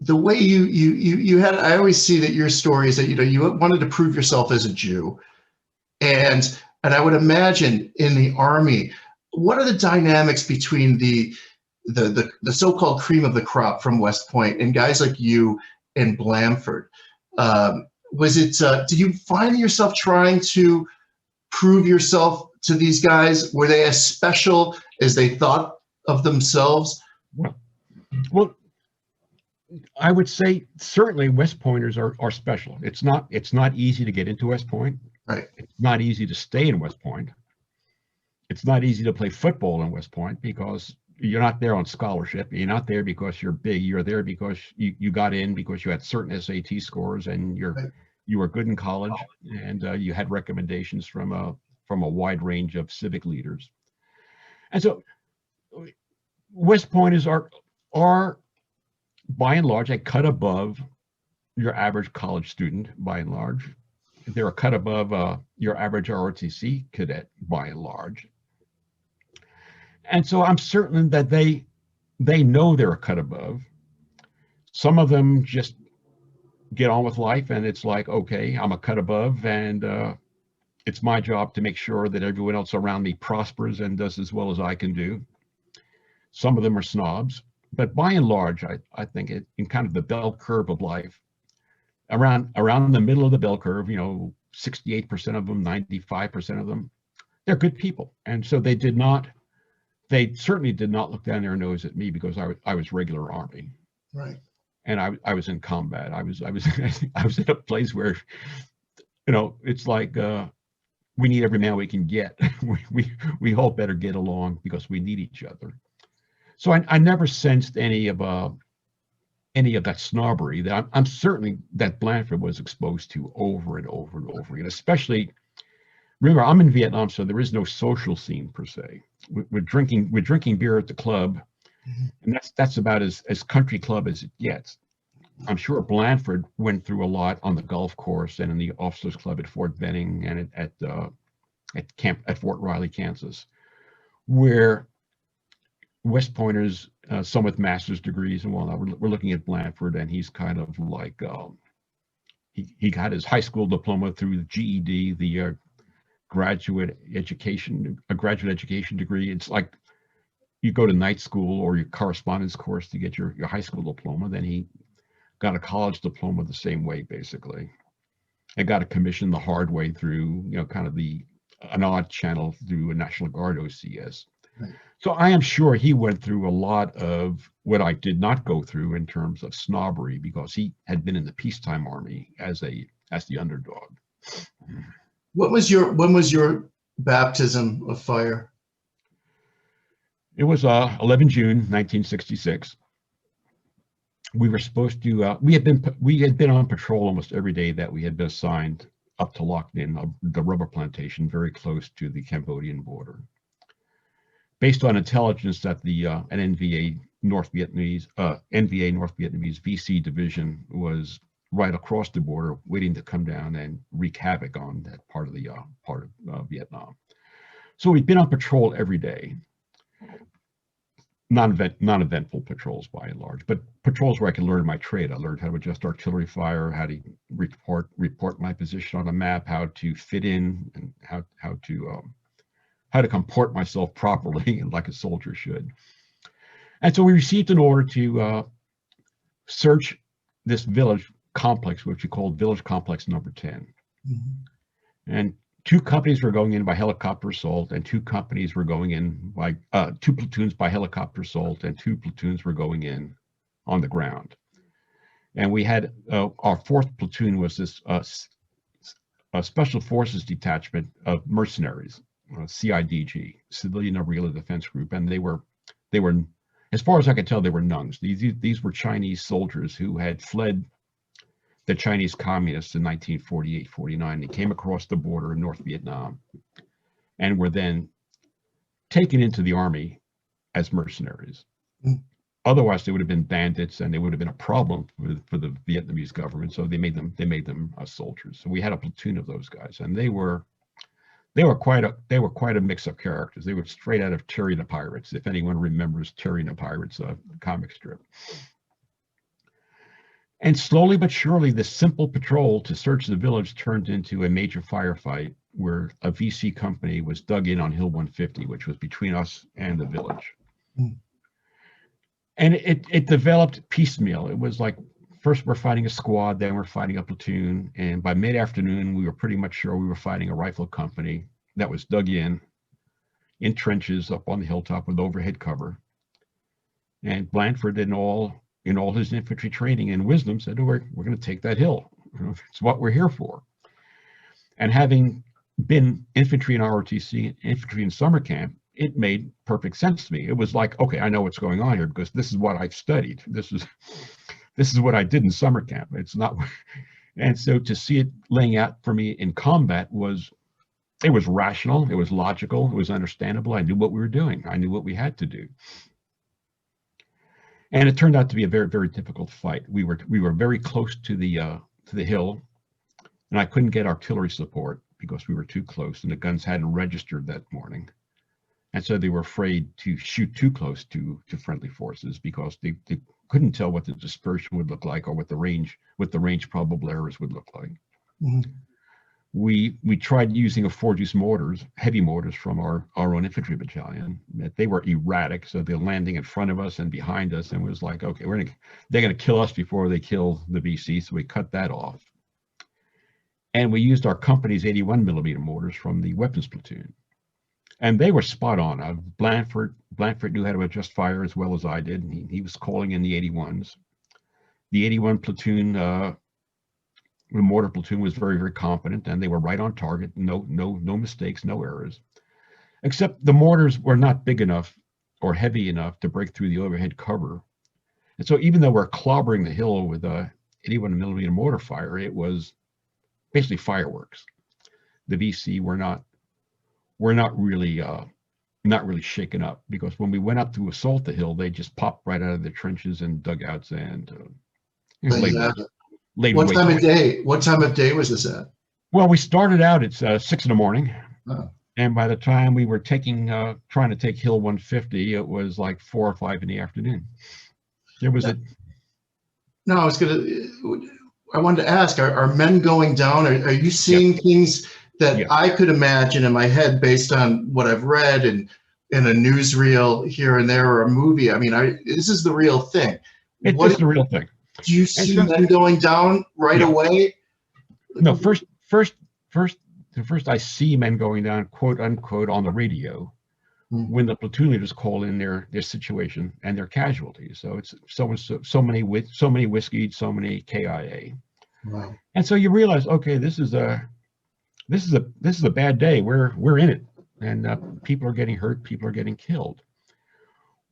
the way you had, I always see that your story is that, you know, you wanted to prove yourself as a Jew, and I would imagine in the Army, what are the dynamics between the so-called cream of the crop from West Point and guys like you and Blanford? Was it, did you find yourself trying to prove yourself to these guys? Were they as special as they thought of themselves? Well, I would say certainly West Pointers are special. It's not easy to get into West Point. Right. It's not easy to stay in West Point. It's not easy to play football in West Point because you're not there on scholarship. You're not there because you're big. You're there because you got in because you had certain SAT scores and you were good in college, and you had recommendations from a wide range of civic leaders. And so West Pointers are by and large a cut above your average college student, by and large. They're a cut above your average ROTC cadet, by and large. And so I'm certain that they know they're a cut above. Some of them just get on with life, and it's like, okay, I'm a cut above, and it's my job to make sure that everyone else around me prospers and does as well as I can do. Some of them are snobs, but by and large, I think in kind of the bell curve of life, around the middle of the bell curve, you know, 68% of them, 95% of them, they're good people. And so they certainly did not look down their nose at me because I was regular Army. Right. And I was in combat. I was in a place where, you know, it's like we need every man we can get. we all better get along because we need each other. So I never sensed any of that snobbery that I'm certainly that Blanford was exposed to over and over and over again. Especially, remember, I'm in Vietnam, so there is no social scene per se. We're drinking beer at the club. And that's about as country club as it gets. I'm sure Blanford went through a lot on the golf course and in the officers club at Fort Benning and at Fort Riley, Kansas, where West Pointers, some with master's degrees and whatnot, we're looking at Blanford, and he's kind of like he got his high school diploma through the GED, the graduate education degree. It's like you go to night school or your correspondence course to get your high school diploma. Then he got a college diploma the same way, basically, and got a commission the hard way through, you know, kind of an odd channel through a National Guard OCS. Right. So I am sure he went through a lot of what I did not go through in terms of snobbery because he had been in the peacetime Army as the underdog. When was your baptism of fire? It was 11 June 1966. We were supposed to. We had been on patrol almost every day that we had been assigned up to Loc Ninh, the rubber plantation very close to the Cambodian border. Based on intelligence that an NVA North Vietnamese VC division was right across the border, waiting to come down and wreak havoc on that part of Vietnam. So we'd been on patrol every day. Non-eventful patrols by and large, but patrols where I could learn my trade. I learned how to adjust artillery fire, how to report my position on a map, how to fit in, and how to comport myself properly and like a soldier should. And so we received an order to search this village complex, which we called Village Complex Number 10. Mm-hmm. And two companies were going in by helicopter assault, and two companies were going in by two platoons by helicopter assault, and two platoons were going in on the ground. And we had our fourth platoon was this a special forces detachment of mercenaries, CIDG, Civilian Guerrilla Defense Group, and they were, as far as I could tell, they were nuns. These were Chinese soldiers who had fled the Chinese communists in 1948, 49. They came across the border in North Vietnam and were then taken into the army as mercenaries. Otherwise, they would have been bandits, and they would have been a problem for the Vietnamese government. So they made them soldiers. So we had a platoon of those guys, and they were quite a mix of characters. They were straight out of Terry and the Pirates, if anyone remembers Terry and the Pirates, comic strip. And slowly but surely, this simple patrol to search the village turned into a major firefight where a VC company was dug in on Hill 150, which was between us and the village. And it developed piecemeal. It was like, first we're fighting a squad, then we're fighting a platoon. And by mid-afternoon, we were pretty much sure we were fighting a rifle company that was dug in trenches up on the hilltop with overhead cover. And Blanford, in all his infantry training and wisdom, said, oh, we're going to take that hill. It's what we're here for. And having been infantry in ROTC, infantry in summer camp, it made perfect sense to me. It was like, okay, I know what's going on here because this is what I've studied. This is what I did in summer camp. It's not, and so to see it laying out for me in combat was rational, it was logical, it was understandable. I knew what we were doing. I knew what we had to do. And it turned out to be a very, very difficult fight. We were very close to the hill, and I couldn't get artillery support because we were too close, and the guns hadn't registered that morning. And so they were afraid to shoot too close to friendly forces because they couldn't tell what the dispersion would look like or what the range probable errors would look like. Mm-hmm. We tried using a 4-deuce mortars, heavy mortars from our own infantry battalion. They were erratic, so they're landing in front of us and behind us, and it was like, okay, they're gonna kill us before they kill the BC, so we cut that off. And we used our company's 81 millimeter mortars from the weapons platoon. And they were spot on. Blanford knew how to adjust fire as well as I did. He was calling in the 81s. The 81 platoon, the mortar platoon, was very, very competent, and they were right on target. No mistakes, no errors. Except the mortars were not big enough or heavy enough to break through the overhead cover. And so even though we're clobbering the hill with a 81 millimeter mortar fire, it was basically fireworks. The VC were not really shaken up, because when we went up to assault the hill, they just popped right out of the trenches and dugouts and laid What time of day? What time of day was this at? Well, we started out at 6 in the morning, and by the time we were trying to take Hill 150, it was like 4 or 5 in the afternoon. There was No, I wanted to ask: Are men going down? Are you seeing things that I could imagine in my head based on what I've read and in a newsreel here and there or a movie? I mean, this is the real thing. It's the real thing. Do you see men going down right away? No, first I see men going down, quote unquote, on the radio when the platoon leaders call in their situation and their casualties. So it's so many whiskey, so many KIA. Wow. And so you realize, okay, this is a bad day. We're in it, and people are getting hurt. People are getting killed.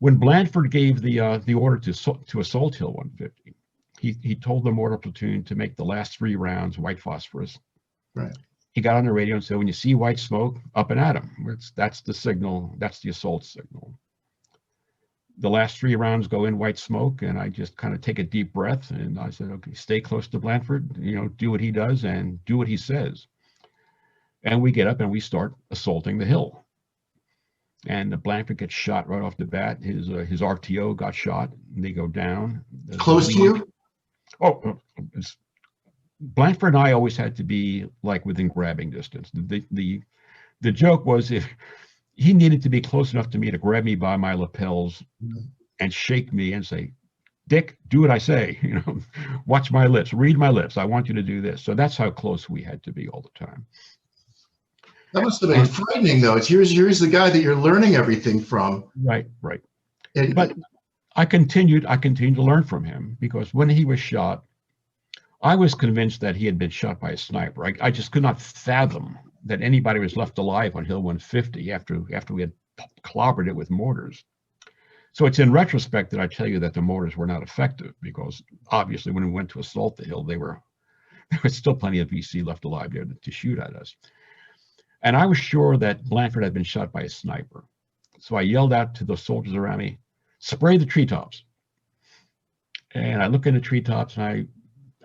When Blanford gave the order to assault Hill 150, he told the mortar platoon to make the last 3 rounds white phosphorus. Right. He got on the radio and said, when you see white smoke, up and at him. That's the signal. That's the assault signal. The last 3 rounds go in white smoke, and I just kind of take a deep breath, and I said, okay, stay close to Blanford, do what he does and do what he says. And we get up and we start assaulting the hill. And the Blanford gets shot right off the bat. His RTO got shot, and they go down. Close to you? Oh, Blanford and I always had to be like within grabbing distance. The joke was, if he needed to be close enough to me to grab me by my lapels and shake me and say, Dick, do what I say, watch my lips, read my lips. I want you to do this. So that's how close we had to be all the time. That must have been frightening, though. Here's the guy that you're learning everything from. Right. But I continued to learn from him, because when he was shot, I was convinced that he had been shot by a sniper. I just could not fathom that anybody was left alive on Hill 150 after we had clobbered it with mortars. So it's in retrospect that I tell you that the mortars were not effective, because obviously when we went to assault the hill, there was still plenty of VC left alive there to shoot at us. And I was sure that Blanford had been shot by a sniper. So I yelled out to the soldiers around me, "Spray the treetops." And I look in the treetops, and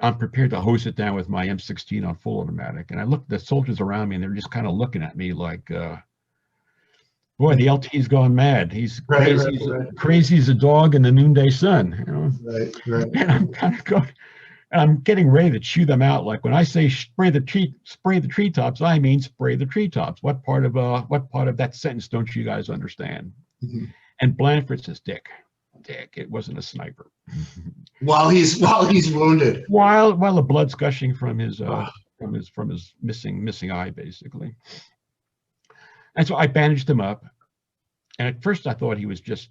I'm prepared to hose it down with my M16 on full automatic. And I look at the soldiers around me, and they're just kind of looking at me like, boy, the LT's gone mad. He's crazy, crazy as a dog in the noonday sun. You know? Right. And I'm kind of going, and I'm getting ready to chew them out. Like when I say spray the treetops, I mean spray the treetops. What part of that sentence don't you guys understand? Mm-hmm. And Blanford says, Dick, it wasn't a sniper. While he's wounded. While the blood's gushing from his missing eye, basically. And so I bandaged him up, and at first I thought he was just,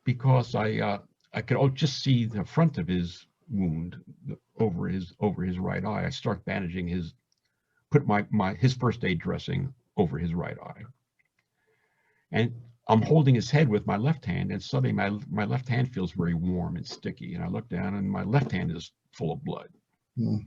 because I could just see the front of his wound over his right eye. I start bandaging put his first aid dressing over his right eye, and I'm holding his head with my left hand, and suddenly my left hand feels very warm and sticky, and I look down, and my left hand is full of blood. Mm.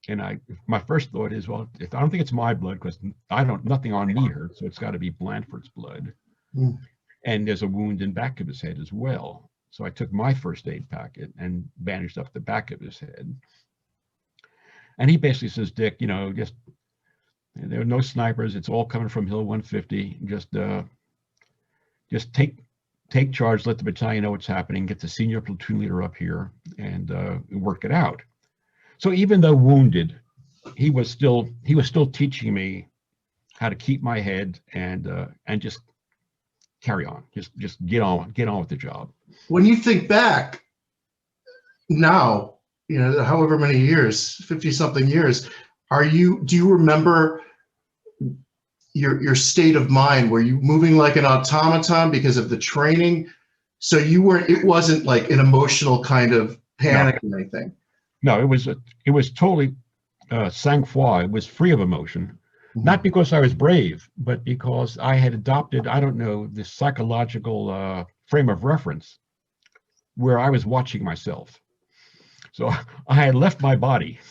And my first thought is, well, I don't think it's my blood, because nothing on me hurts, so it's got to be Blanford's blood. Mm. And there's a wound in back of his head as well. So I took my first aid packet and bandaged up the back of his head. And he basically says, Dick, just, there are no snipers. It's all coming from Hill 150. Just take charge, let the battalion know what's happening, get the senior platoon leader up here, and work it out. So even though wounded, he was still teaching me how to keep my head and just carry on, just get on with the job. When you think back now, however many years, 50-something years, do you remember your state of mind? Were you moving like an automaton because of the training? So it wasn't like an emotional kind of panic or anything. No, it was totally sang-froid. It was free of emotion, not because I was brave, but because I had adopted, I don't know, this psychological frame of reference where I was watching myself. So I had left my body,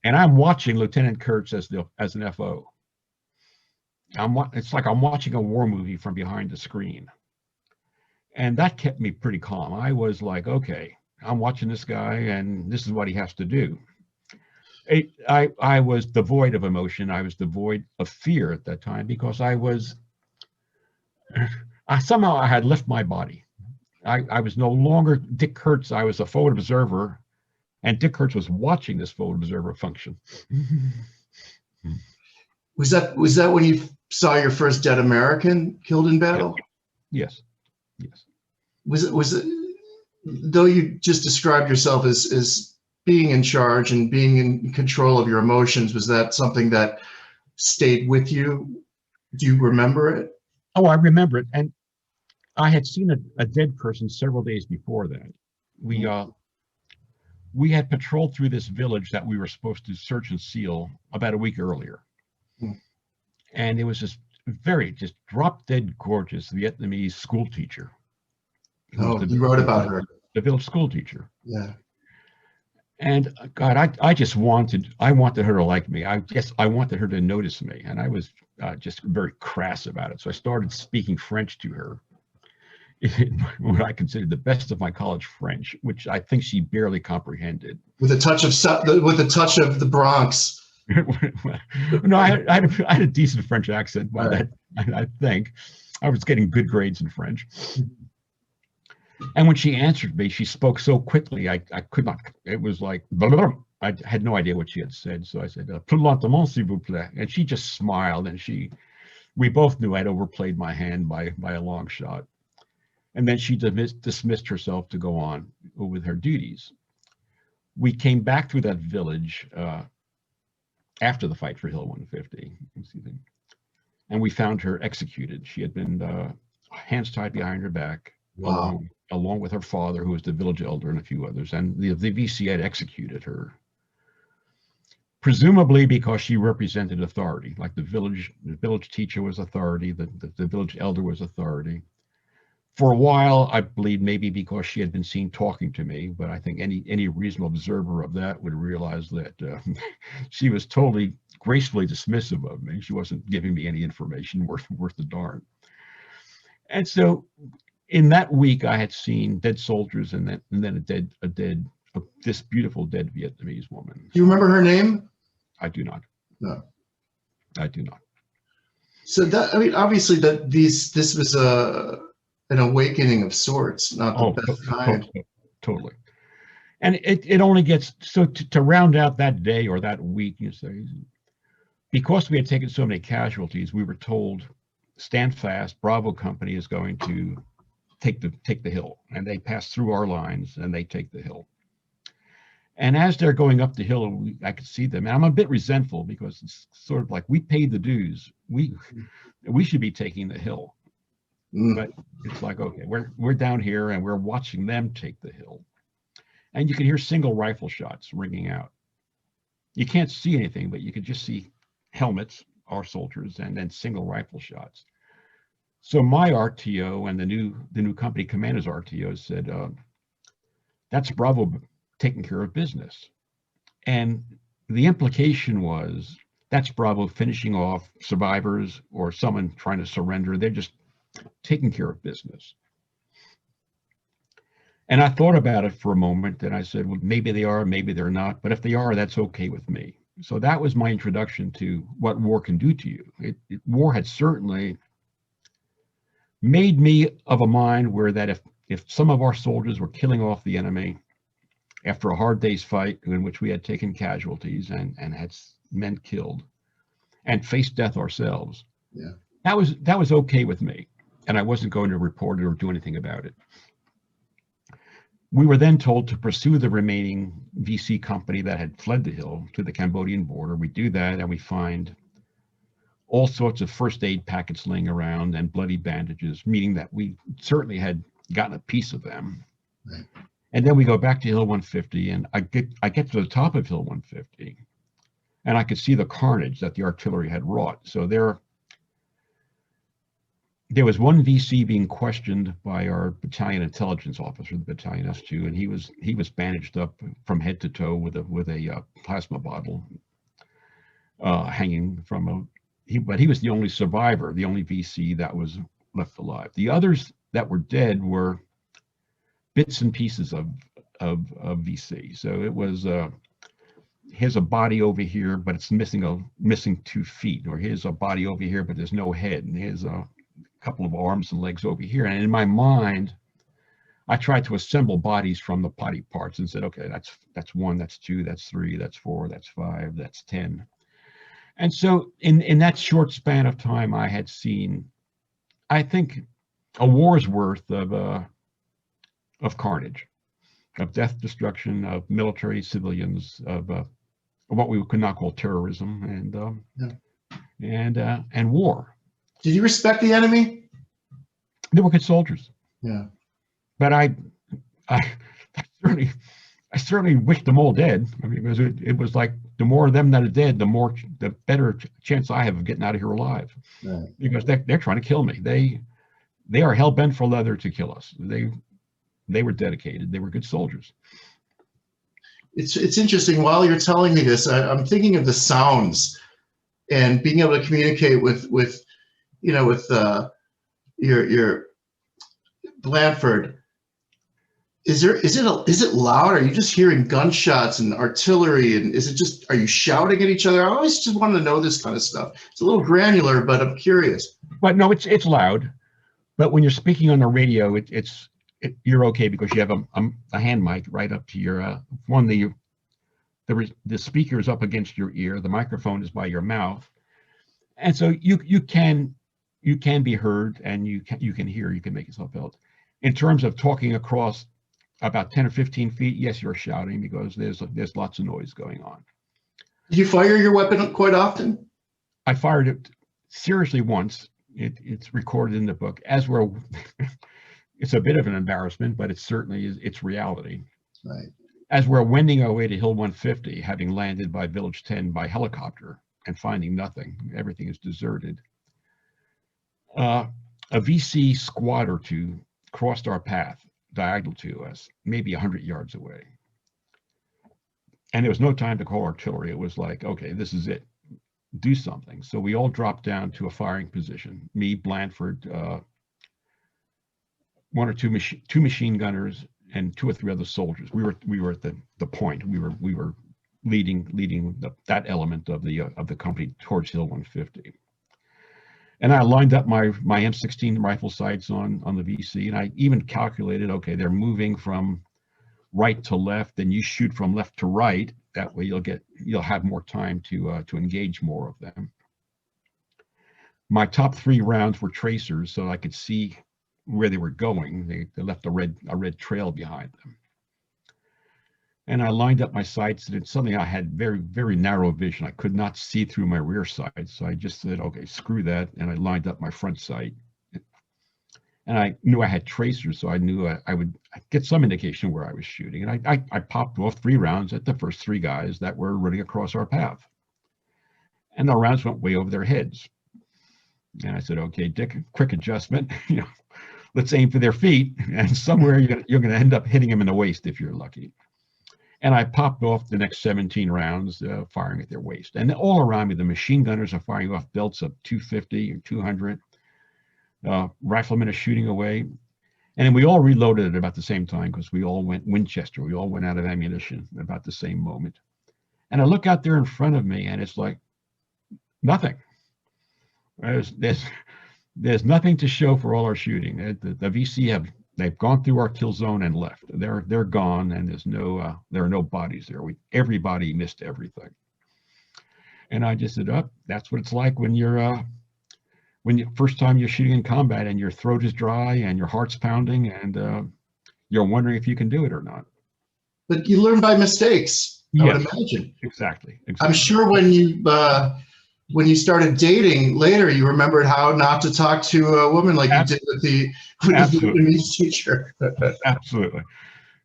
and I'm watching Lieutenant Kurtz as an FO. It's like I'm watching a war movie from behind the screen, and that kept me pretty calm. I was like, okay, I'm watching this guy, and this is what he has to do. I was devoid of emotion. I was devoid of fear at that time, because somehow I had left my body. I was no longer Dick Kurtz. I was a forward observer, and Dick Kurtz was watching this forward observer function. Was that when you saw your first dead American killed in battle? Yes. Was it? Though you just described yourself as being in charge and being in control of your emotions, was that something that stayed with you? Do you remember it? Oh, I remember it. And I had seen a dead person several days before that. We had patrolled through this village that we were supposed to search and seal about a week earlier. And it was this just drop dead gorgeous Vietnamese school teacher. Oh, you wrote about her. The village school teacher. Yeah. And God, I wanted her to like me. I wanted her to notice me. And I was just very crass about it. So I started speaking French to her, what I considered the best of my college French, which I think she barely comprehended. With a touch of the Bronx. No, I had a decent French accent by that. I think I was getting good grades in French. And when she answered me, she spoke so quickly, I could not. It was like, blah, blah, blah. I had no idea what she had said. So I said, plus lentement, s'il vous plaît. And she just smiled, and we both knew I'd overplayed my hand by a long shot. And then she dismissed herself to go on with her duties. We came back through that village after the fight for Hill 150. And we found her executed. She had been hands tied behind her back, Wow. along with her father, who was the village elder, and a few others. And the VC had executed her, presumably because she represented authority, like the village teacher was authority, the village elder was authority. For a while, I believe maybe because she had been seen talking to me, but I think any reasonable observer of that would realize that she was totally gracefully dismissive of me. She wasn't giving me any information worth a darn. And so, in that week, I had seen dead soldiers, and then this beautiful dead Vietnamese woman. Do you remember her name? I do not. No. I do not. So that, I mean, obviously this was an awakening of sorts, not the best kind. Totally. And it only gets, so to round out that day or that week, you say, because we had taken so many casualties, we were told, stand fast, Bravo Company is going to take the hill. And they pass through our lines and they take the hill. And as they're going up the hill, I could see them. And I'm a bit resentful because it's sort of like, we paid the dues. We should be taking the hill. But it's like, okay, we're down here and we're watching them take the hill. And you can hear single rifle shots ringing out. You can't see anything, but you could just see helmets, our soldiers, and then single rifle shots. So my RTO and the new company commander's RTO said, that's Bravo taking care of business. And the implication was, that's Bravo finishing off survivors or someone trying to surrender. They're just taking care of business. And I thought about it for a moment, and I said, well, maybe they are, maybe they're not, but if they are, that's okay with me. So that was my introduction to what war can do to you. War had certainly made me of a mind where that if some of our soldiers were killing off the enemy after a hard day's fight in which we had taken casualties and had men killed and faced death ourselves, yeah, that was okay with me. And I wasn't going to report it or do anything about it. We were then told to pursue the remaining VC company that had fled the hill to the Cambodian border. We do that and we find all sorts of first aid packets laying around and bloody bandages, meaning that we certainly had gotten a piece of them. Right. And then we go back to Hill 150, and I get to the top of Hill 150, and I could see the carnage that the artillery had wrought. So there was one VC being questioned by our battalion intelligence officer, the battalion S2, and he was bandaged up from head to toe with a plasma bottle hanging from but he was the only survivor, the only VC that was left alive. The others that were dead were bits and pieces of VC. So it was here's a body over here, but it's missing 2 feet, or here's a body over here, but there's no head, and here's a couple of arms and legs over here. And in my mind, I tried to assemble bodies from the body parts and said, okay, that's 1, that's 2, that's 3, that's 4, that's 5, that's 10. And so in that short span of time, I had seen, I think, a war's worth of carnage, of death, destruction, of military, civilians, of what we could not call terrorism, and war. Did you respect the enemy? They were good soldiers. Yeah. But I certainly wished them all dead. I mean, because it was like, the more of them that are dead, the better chance I have of getting out of here alive. Right. Because they're trying to kill me. They are hell bent for leather to kill us. They were dedicated. They were good soldiers. It's interesting. While you're telling me this, I'm thinking of the sounds and being able to communicate with your Blanford. Is it loud? Are you just hearing gunshots and artillery? And are you shouting at each other? I always just wanted to know this kind of stuff. It's a little granular, but I'm curious. But no, it's loud. But when you're speaking on the radio, you're okay because you have a hand mic right up to your the speaker is up against your ear. The microphone is by your mouth, and so you can be heard, and you can hear. You can make yourself felt. In terms of talking across about 10 or 15 feet, yes, you're shouting because there's lots of noise going on. Did you fire your weapon quite often? I fired it seriously once. It's recorded in the book, as were It's a bit of an embarrassment, but it certainly is, it's reality. Right. As we're wending our way to Hill 150, having landed by Village 10 by helicopter and finding nothing, everything is deserted. A VC squad or two crossed our path, diagonal to us, maybe 100 yards away. And there was no time to call artillery. It was like, okay, this is it. Do something. So we all dropped down to a firing position. Me, Blanford, one or two machine gunners, and 2 or 3 other soldiers. We were at the point. We were leading that element of the company towards Hill 150. And I lined up my M16 rifle sights on the VC, and I even calculated, okay, they're moving from right to left, and you shoot from left to right. That way you'll have more time to engage more of them. My top 3 rounds were tracers, so I could see where they were going. They left a red trail behind them. And I lined up my sights, and it's something I had very, very narrow vision. I could not see through my rear sights. So I just said, okay, screw that. And I lined up my front sight. And I knew I had tracers, so I knew I would get some indication where I was shooting. And I popped off 3 rounds at the first 3 guys that were running across our path. And the rounds went way over their heads. And I said, okay, Dick, quick adjustment, let's aim for their feet. And somewhere you're going to end up hitting them in the waist if you're lucky. And I popped off the next 17 rounds, firing at their waist. And all around me, the machine gunners are firing off belts of 250 or 200. Riflemen are shooting away. And then we all reloaded at about the same time because we all went Winchester. We all went out of ammunition at about the same moment. And I look out there in front of me, and it's like nothing. There's nothing to show for all our shooting. The VC they've gone through our kill zone and left. They're gone, and there are no bodies there. Everybody missed everything. And I just said, oh, that's what it's like when first time you're shooting in combat and your throat is dry and your heart's pounding and you're wondering if you can do it or not. But you learn by mistakes, I would imagine. Exactly. I'm sure when you started dating later, you remembered how not to talk to a woman like you did with the Vietnamese teacher. Absolutely.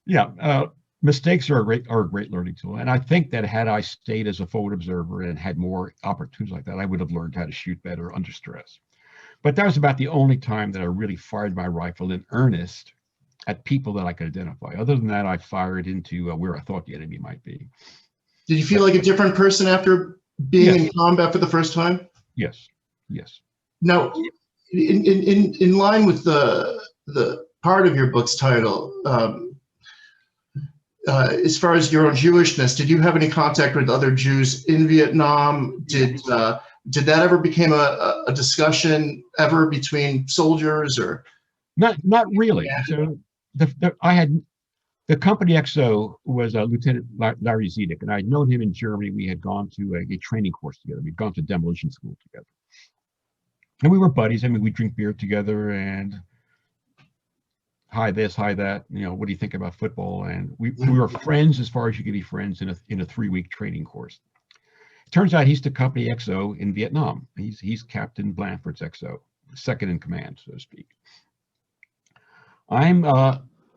Yeah. Mistakes are a great learning tool. And I think that had I stayed as a forward observer and had more opportunities like that, I would have learned how to shoot better under stress. But that was about the only time that I really fired my rifle in earnest at people that I could identify. Other than that, I fired into where I thought the enemy might be. Did you feel like a different person after being in combat for the first time? Yes. Now, in line with the part of your book's title, as far as your own Jewishness, did you have any contact with other Jews in Vietnam? Did that ever become a discussion ever between soldiers or? Not really. So I had the company XO was Lieutenant Larry Zedek, and I'd known him in Germany. We had gone to a training course together. We'd gone to demolition school together, and we were buddies. I mean, we drink beer together and hi this, hi that. What do you think about football? And we were friends as far as you could be friends in a 3-week training course. It turns out he's the company XO in Vietnam. He's Captain Blanford's XO, second in command, so to speak. I'm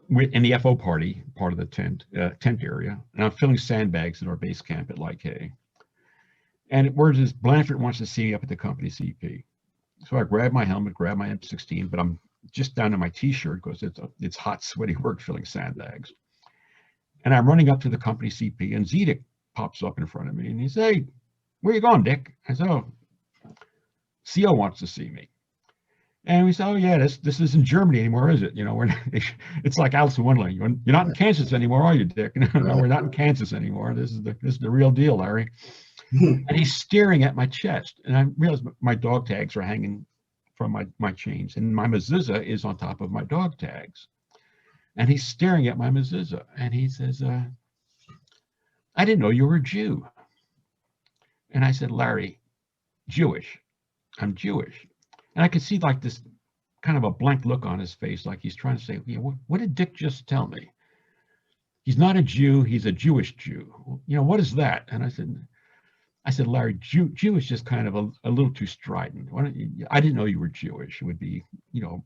in the FO party, part of the tent area, and I'm filling sandbags at our base camp at Like Hay. And word is Blanford wants to see me up at the company CP. So I grab my helmet, grab my M16, but I'm just down to my t-shirt because it's hot, sweaty work filling sandbags. And I'm running up to the company CP, and Zedek pops up in front of me, and he says, "Hey, where you going, Dick?" I said, "Oh, CO wants to see me." And we said, "Oh yeah, this isn't Germany anymore, is it? It's like Alice in Wonderland. You're not in Kansas anymore, are you, Dick?" No, we're not in Kansas anymore. This is the real deal, Larry. And he's staring at my chest, and I realized my dog tags are hanging from my chains, and my mezuzah is on top of my dog tags. And he's staring at my mezuzah, and he says, "I didn't know you were a Jew." And I said, "Larry, Jewish. I'm Jewish." And I could see like this kind of a blank look on his face, like he's trying to say, what did Dick just tell me? He's not a Jew, he's a Jewish Jew. What is that? And I said, "Larry, Jew is just kind of a little too strident. I didn't know you were Jewish. It would be,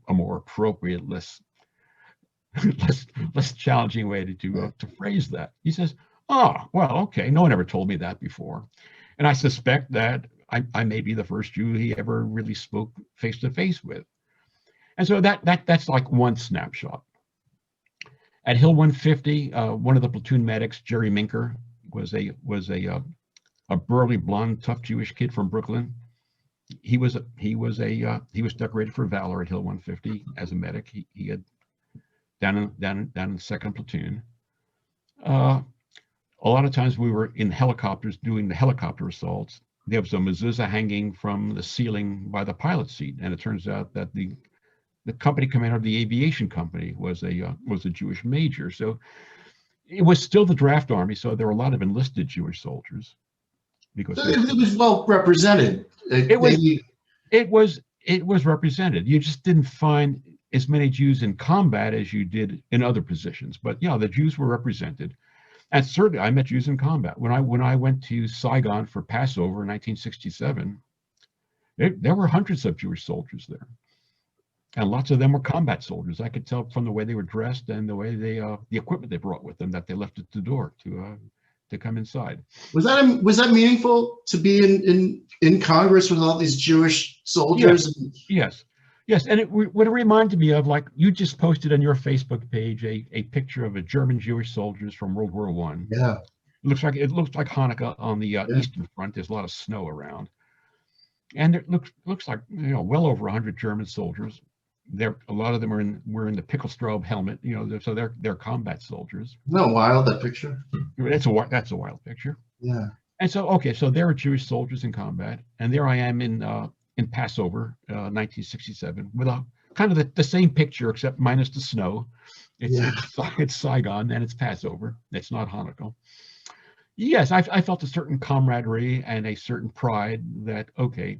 a more appropriate, less less challenging way to phrase that. He says, "Oh, well, okay. No one ever told me that before," and I suspect that I may be the first Jew he ever really spoke face to face with. And so that's like one snapshot. At Hill 150, one of the platoon medics, Jerry Minker, was a burly, blonde, tough Jewish kid from Brooklyn. He was decorated for valor at Hill 150 as a medic. He had down in the second platoon. A lot of times we were in helicopters doing the helicopter assaults. There was a mezuzah hanging from the ceiling by the pilot seat, and it turns out that the company commander of the aviation company was a Jewish major. So it was still the draft army. So there were a lot of enlisted Jewish soldiers. Because so it was well represented. It was represented. You just didn't find as many Jews in combat as you did in other positions. But yeah, the Jews were represented. And certainly I met Jews in combat. When I went to Saigon for Passover in 1967, there were hundreds of Jewish soldiers there. And lots of them were combat soldiers. I could tell from the way they were dressed and the way the equipment they brought with them that they left at the door to come inside. Was that meaningful to be in Congress with all these Jewish soldiers? Yes. And it reminded me of, like, you just posted on your Facebook page a picture of a German Jewish soldiers from World War I. Yeah. It looks like Hanukkah on the Eastern Front. There's a lot of snow around, and it looks like, well over 100 German soldiers. A lot of them were in the Pickelstrobe helmet, so they're combat soldiers. Isn't that wild, that picture? That's a wild picture. Yeah. And so there are Jewish soldiers in combat, and there I am in Passover, 1967, with a kind of the same picture except minus the snow. It's Saigon and it's Passover. It's not Hanukkah. Yes, I felt a certain camaraderie and a certain pride that, okay,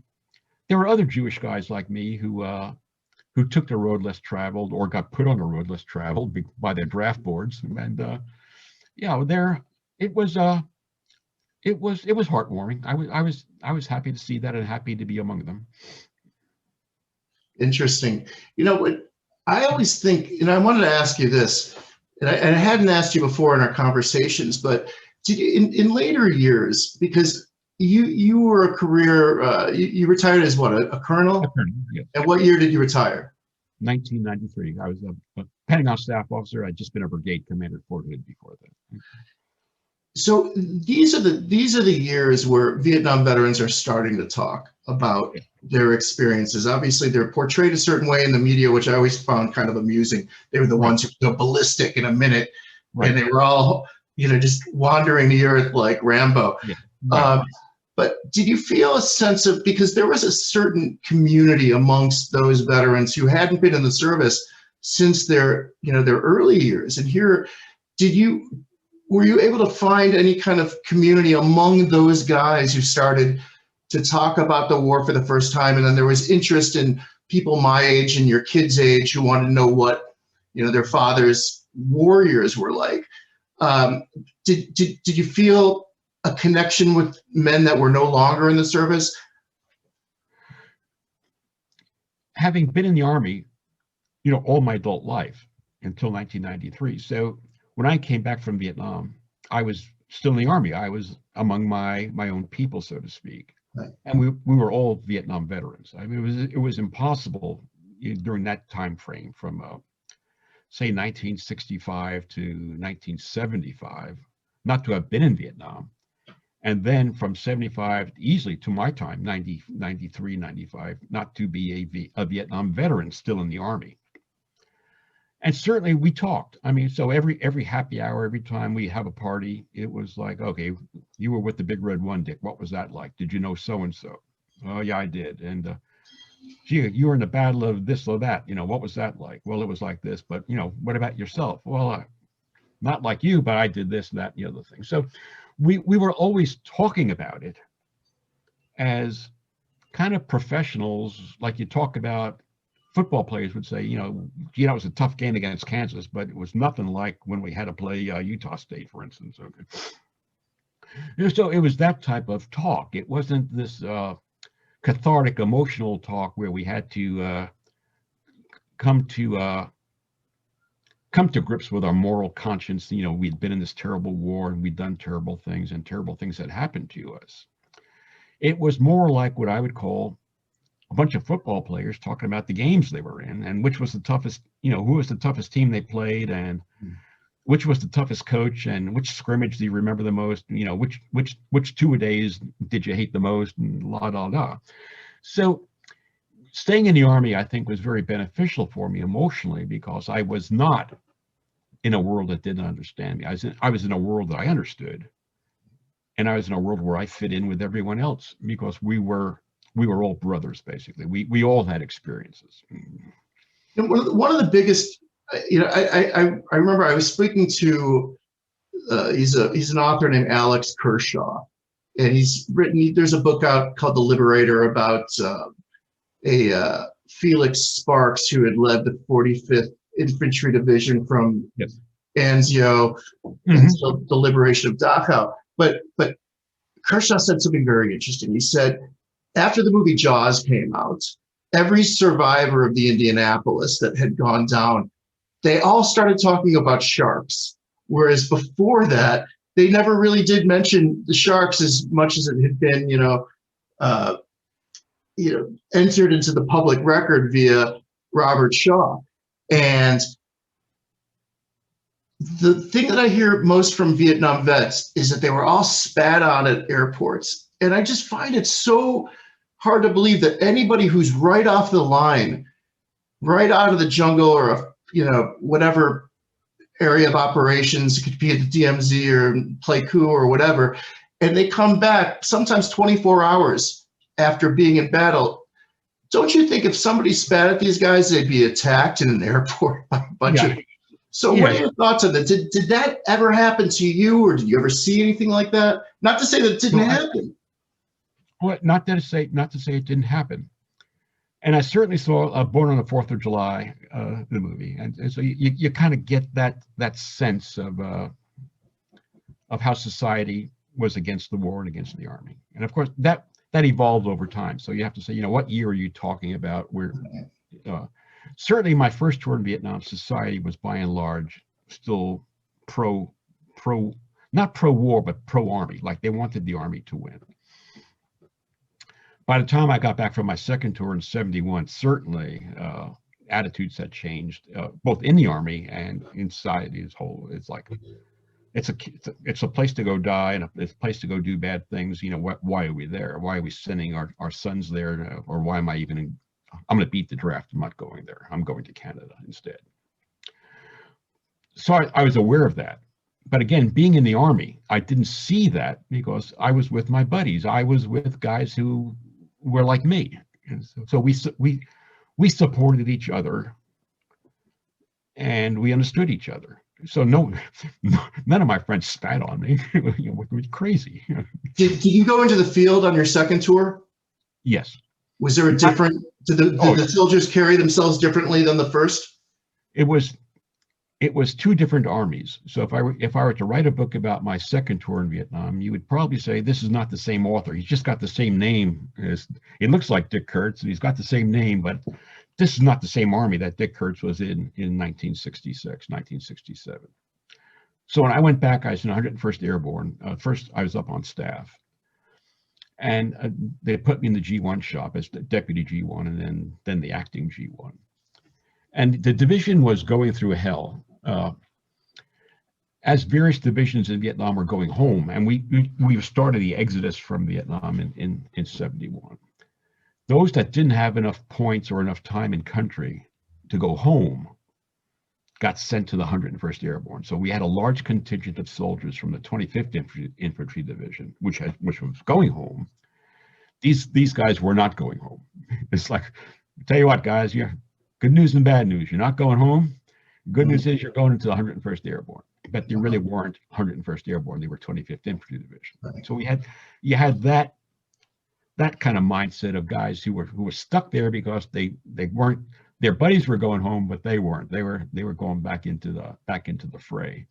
there were other Jewish guys like me who took the road less traveled or got put on the road less traveled by their draft boards, and it was heartwarming. I was happy to see that and happy to be among them. Interesting. What I always think, and I wanted to ask you this, and I hadn't asked you before in our conversations, but did you, in later years, because you were a career, you retired as what, a colonel? A colonel, yes. And what year did you retire? 1993. I was a Pentagon staff officer. I'd just been a brigade commander at Fort Hood before that. So these are the years where Vietnam veterans are starting to talk about their experiences. Obviously, they're portrayed a certain way in the media, which I always found kind of amusing. They were the ones who go ballistic in a minute, and they were all, just wandering the earth like Rambo. Yeah. But did you feel a sense of, because there was a certain community amongst those veterans who hadn't been in the service since their early years, and here, were you able to find any kind of community among those guys who started to talk about the war for the first time, and then there was interest in people my age and your kids' age who wanted to know what their fathers' warriors were like? Did you feel a connection with men that were no longer in the service? Having been in the Army, all my adult life until 1993. So when I came back from Vietnam, I was still in the Army. I was among my own people, so to speak. Right. And we were all Vietnam veterans. I mean, it was impossible during that time frame from say 1965 to 1975 not to have been in Vietnam. And then from 75 easily to my time, 90, 93, 95, not to be a Vietnam veteran still in the Army. And certainly we talked. I mean, so every happy hour, every time we have a party, it was like, okay, you were with the Big Red One, Dick. What was that like? Did you know so-and-so? Oh, yeah, I did. And gee, you were in the battle of this or that. What was that like? Well, it was like this. But, what about yourself? Well, not like you, but I did this, that, and the other thing. So we were always talking about it as kind of professionals, like you talk about. Football players would say, it was a tough game against Kansas, but it was nothing like when we had to play Utah State, for instance. Okay. So it was that type of talk. It wasn't this cathartic, emotional talk where we had to come to come to grips with our moral conscience. You know, we'd been in this terrible war and we'd done terrible things, and terrible things had happened to us. It was more like what I would call a bunch of football players talking about the games they were in and which was the toughest, you know, who was the toughest team they played and which was the toughest coach and which scrimmage do you remember the most, you know, which two-a-days did you hate the most, and la da da. So staying in the Army, I think, was very beneficial for me emotionally because I was not in a world that didn't understand me. I was in a world that I understood, and I was in a world where I fit in with everyone else because we were all brothers, basically. We all had experiences. And one of the biggest, you know, I remember I was speaking to, he's an author named Alex Kershaw, and he's written, there's a book out called The Liberator about Felix Sparks, who had led the 45th Infantry Division from Anzio until the liberation of Dachau. But Kershaw said something very interesting. He said, after the movie Jaws came out, every survivor of the Indianapolis that had gone down, they all started talking about sharks. Whereas before that, they never really did mention the sharks as much as it had been, entered into the public record via Robert Shaw. And the thing that I hear most from Vietnam vets is that they were all spat on at airports. And I just find it so hard to believe that anybody who's right off the line, right out of the jungle or, whatever area of operations, it could be at the DMZ or Pleiku or whatever, and they come back sometimes 24 hours after being in battle. Don't you think if somebody spat at these guys, they'd be attacked in an airport by a bunch of... So what are your thoughts on that? Did that ever happen to you, or did you ever see anything like that? Not to say that it didn't happen. Well, not to say it didn't happen. And I certainly saw Born on the 4th of July, the movie, and so you kind of get that sense of how society was against the war and against the Army. And of course, that evolved over time. So you have to say, what year are you talking about? Where certainly my first tour in Vietnam, society was by and large still not pro-war, but pro-Army, like they wanted the Army to win. By the time I got back from my second tour in '71, certainly attitudes had changed, both in the Army and in society as a whole. It's like, it's a place to go die and it's a place to go do bad things. Why are we there? Why are we sending our sons there? Or why am I even I'm going to beat the draft. I'm not going there. I'm going to Canada instead. So I was aware of that. But again, being in the Army, I didn't see that because I was with my buddies. I was with guys who were like me. And so we supported each other and we understood each other. So none of my friends spat on me. It was crazy. Did you go into the field on your second tour? Yes. Was there a different, did the soldiers carry themselves differently than the first? It was two different armies. So if I were to write a book about my second tour in Vietnam, you would probably say this is not the same author. He's just got the same name. It looks like Dick Kurtz, and he's got the same name, but this is not the same army that Dick Kurtz was in 1966, 1967. So when I went back, I was in 101st Airborne. First, I was up on staff. And they put me in the G1 shop as the deputy G1 and then the acting G1. And the division was going through hell. As various divisions in Vietnam were going home, and we started the exodus from Vietnam in 71. Those that didn't have enough points or enough time in country to go home got sent to the 101st Airborne. So we had a large contingent of soldiers from the 25th Infantry Division, which was going home. These guys were not going home. It's like, tell you what, guys, good news and bad news. You're not going home. Good news is you're going into the 101st Airborne, but they really weren't 101st Airborne. They were 25th Infantry Division. Right. So you had that kind of mindset of guys who were stuck there because they weren't. Their buddies were going home, but they weren't. They were going back into the fray.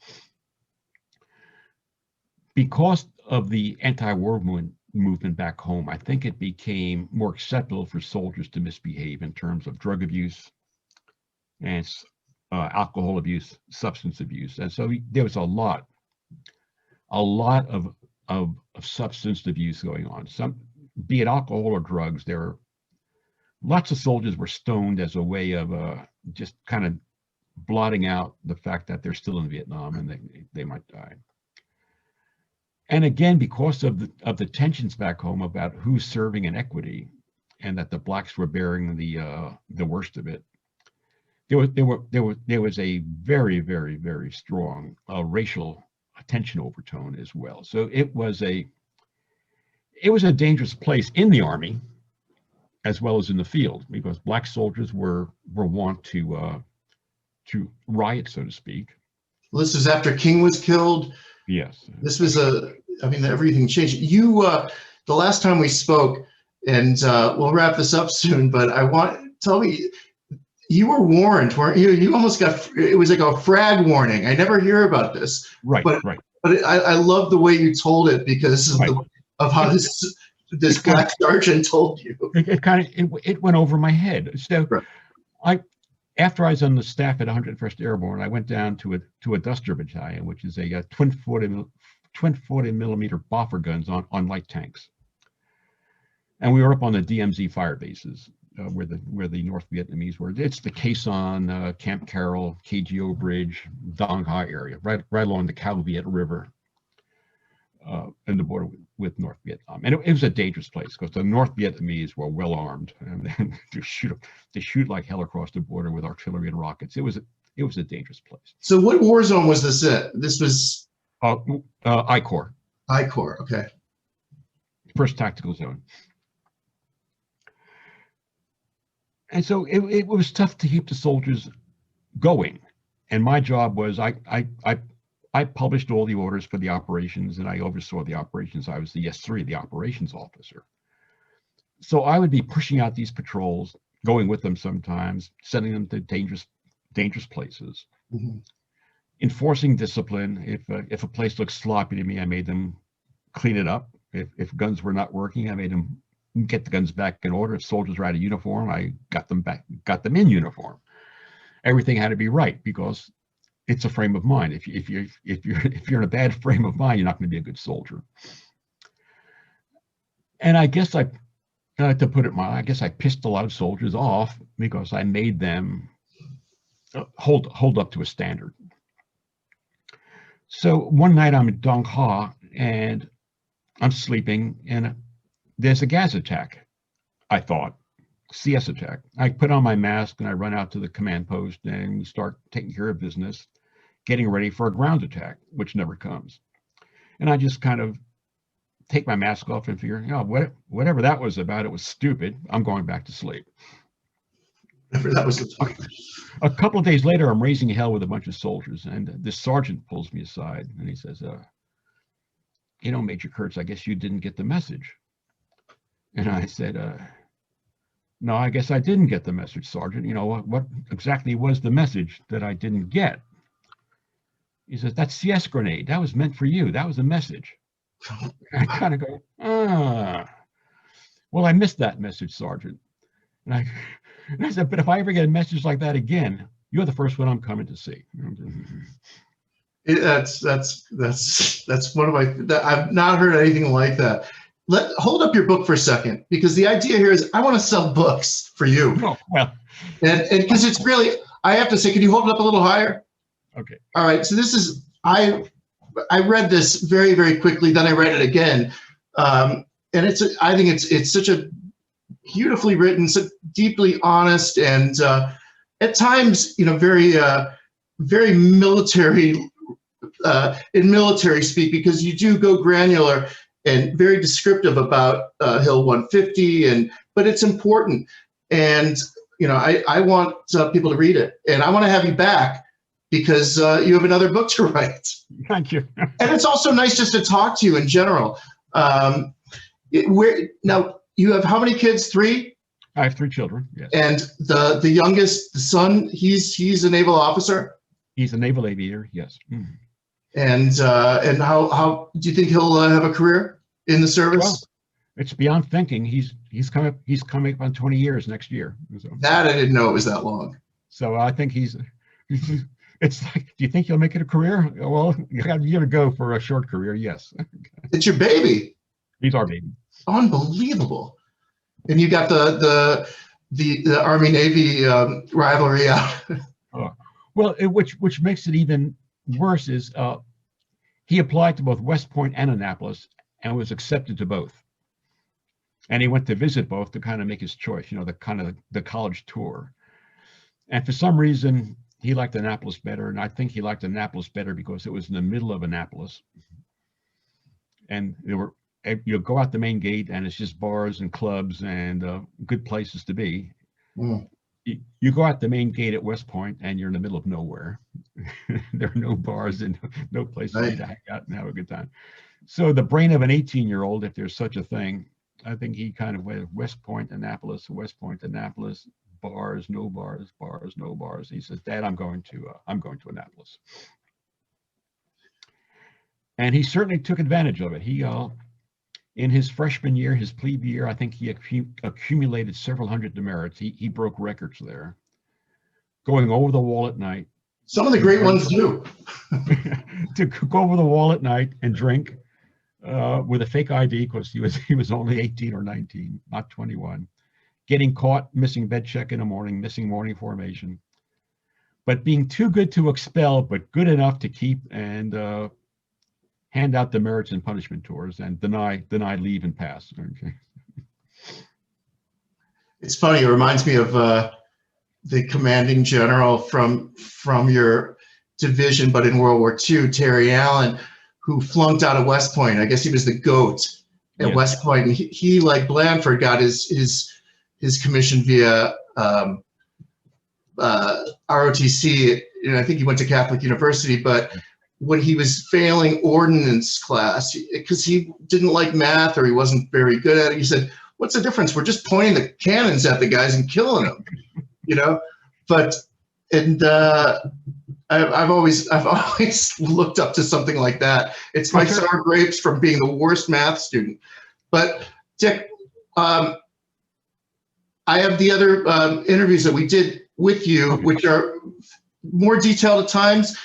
Because of the anti-war movement back home, I think it became more acceptable for soldiers to misbehave in terms of drug abuse and alcohol abuse, substance abuse. And so there was a lot of substance abuse going on. Some, be it alcohol or drugs, there were lots of soldiers were stoned as a way of just kind of blotting out the fact that they're still in Vietnam and they might die. And again, because of the tensions back home about who's serving in equity, and that the blacks were bearing the worst of it, there was a very, very, very strong racial tension overtone as well. So it was a dangerous place in the Army as well as in the field, because black soldiers were wont to riot, so to speak. Well, this was after King was killed. Yes. This was I mean, everything changed. You, the last time we spoke, and we'll wrap this up soon, but tell me, you were warned, weren't you? You almost got, it was like a frag warning. I never hear about this. Right, but, right. But I love the way you told it, because of, right. of how this black sergeant told you. It went over my head. So right. After I was on the staff at 101st Airborne, I went down to a Duster battalion, which is a twin 40 millimeter Boffer guns on light tanks. And we were up on the DMZ fire bases where the North Vietnamese were. It's the Khe Sanh, Camp Carroll, KGO Bridge, Dong Ha area, right along the Cao Viet River and the border with North Vietnam. And it was a dangerous place because the North Vietnamese were well armed, and they shoot like hell across the border with artillery and rockets. It was a dangerous place. So what war zone was this in? This was I Corps. I Corps, okay. First Tactical Zone. And so it was tough to keep the soldiers going. And my job was I published all the orders for the operations, and I oversaw the operations. I was the S3, the operations officer. So I would be pushing out these patrols, going with them sometimes, sending them to dangerous places, enforcing discipline. If a place looked sloppy to me, I made them clean it up. If guns were not working, I made them get the guns back in order. If soldiers were out of uniform, I got them in uniform. Everything had to be right, because it's a frame of mind. If you're in a bad frame of mind, you're not going to be a good soldier. And I guess I pissed a lot of soldiers off because I made them hold up to a standard. So one night I'm in Dong Ha and I'm sleeping, and there's a gas attack. I thought, CS attack. I put on my mask and I run out to the command post, and we start taking care of business, getting ready for a ground attack, which never comes. And I just kind of take my mask off and figure, whatever that was about, it was stupid. I'm going back to sleep. That was the point. A couple of days later, I'm raising hell with a bunch of soldiers, and this sergeant pulls me aside and he says, Major Kurtz, I guess you didn't get the message. And I said, no, I guess I didn't get the message, Sergeant. What exactly was the message that I didn't get? He says, that CS grenade, that was meant for you. That was a message. I kind of go, well, I missed that message, Sergeant. And I said, but if I ever get a message like that again, you're the first one I'm coming to see. That's one of my, I've not heard anything like that. Hold up your book for a second, because the idea here is I want to sell books for you. Oh, well. And because it's really, I have to say, can you hold it up a little higher? Okay. All right. So this is, I read this very, very quickly. Then I read it again. And I think it's such a beautifully written, so deeply honest, and at times, very, very military, in military speak, because you do go granular and very descriptive about Hill 150, but it's important. And, I want people to read it, and I want to have you back because you have another book to write. Thank you. And it's also nice just to talk to you in general. Now you have how many kids? 3? I have 3 children. Yes. And the youngest, the son, he's a naval officer. He's a naval aviator. Yes. Mm. And how do you think he'll have a career in the service? Well, it's beyond thinking. He's coming up on 20 years next year. So. That I didn't know it was that long. So I think he's It's like, do you think you'll make it a career? Well, you're gonna go for a short career, yes. It's your baby. He's our baby. Unbelievable. And you got the Army Navy rivalry out. Well, which makes it even worse is he applied to both West Point and Annapolis and was accepted to both. And he went to visit both to kind of make his choice, you know, the college tour. And for some reason, he liked Annapolis better. And I think he liked Annapolis better because it was in the middle of Annapolis. And you'll go out the main gate and it's just bars and clubs and good places to be. Mm. You go out the main gate at West Point and you're in the middle of nowhere. There are no bars and no place to hang out and have a good time. So the brain of an 18-year-old, if there's such a thing, I think he kind of went West Point, Annapolis, West Point, Annapolis, bars, no bars, bars, no bars. He says, Dad, I'm going to Annapolis. And he certainly took advantage of it. He, in his freshman year, his plebe year, I think he accumulated several hundred demerits. He broke records there. Going over the wall at night. Some of the great ones do. To go over the wall at night and drink with a fake ID because he was only 18 or 19, not 21. Getting caught missing bed check in the morning, missing morning formation. But being too good to expel, but good enough to keep and hand out demerits and punishment tours and deny leave and pass. Okay. It's funny. It reminds me of the commanding general from your division, but in World War II, Terry Allen, who flunked out of West Point. I guess he was the GOAT at West Point, and he like Blandford got his commission via ROTC. And I think he went to Catholic University, but when he was failing ordnance class, because he didn't like math or he wasn't very good at it, he said, "What's the difference? We're just pointing the cannons at the guys and killing them," you know. But I've always looked up to something like that. It's my sour grapes from being the worst math student. But Dick, I have the other interviews that we did with you, which are more detailed at times.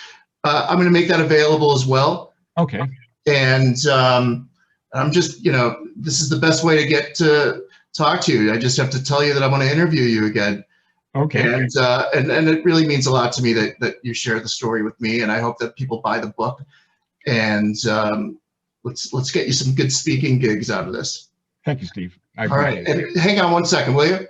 I'm going to make that available as well. Okay. And I'm just, you know, this is the best way to get to talk to you. I just have to tell you that I want to interview you again. Okay. And it really means a lot to me that you share the story with me, and I hope that people buy the book. And let's get you some good speaking gigs out of this. Thank you, Steve. All right. And hang on one second, will you?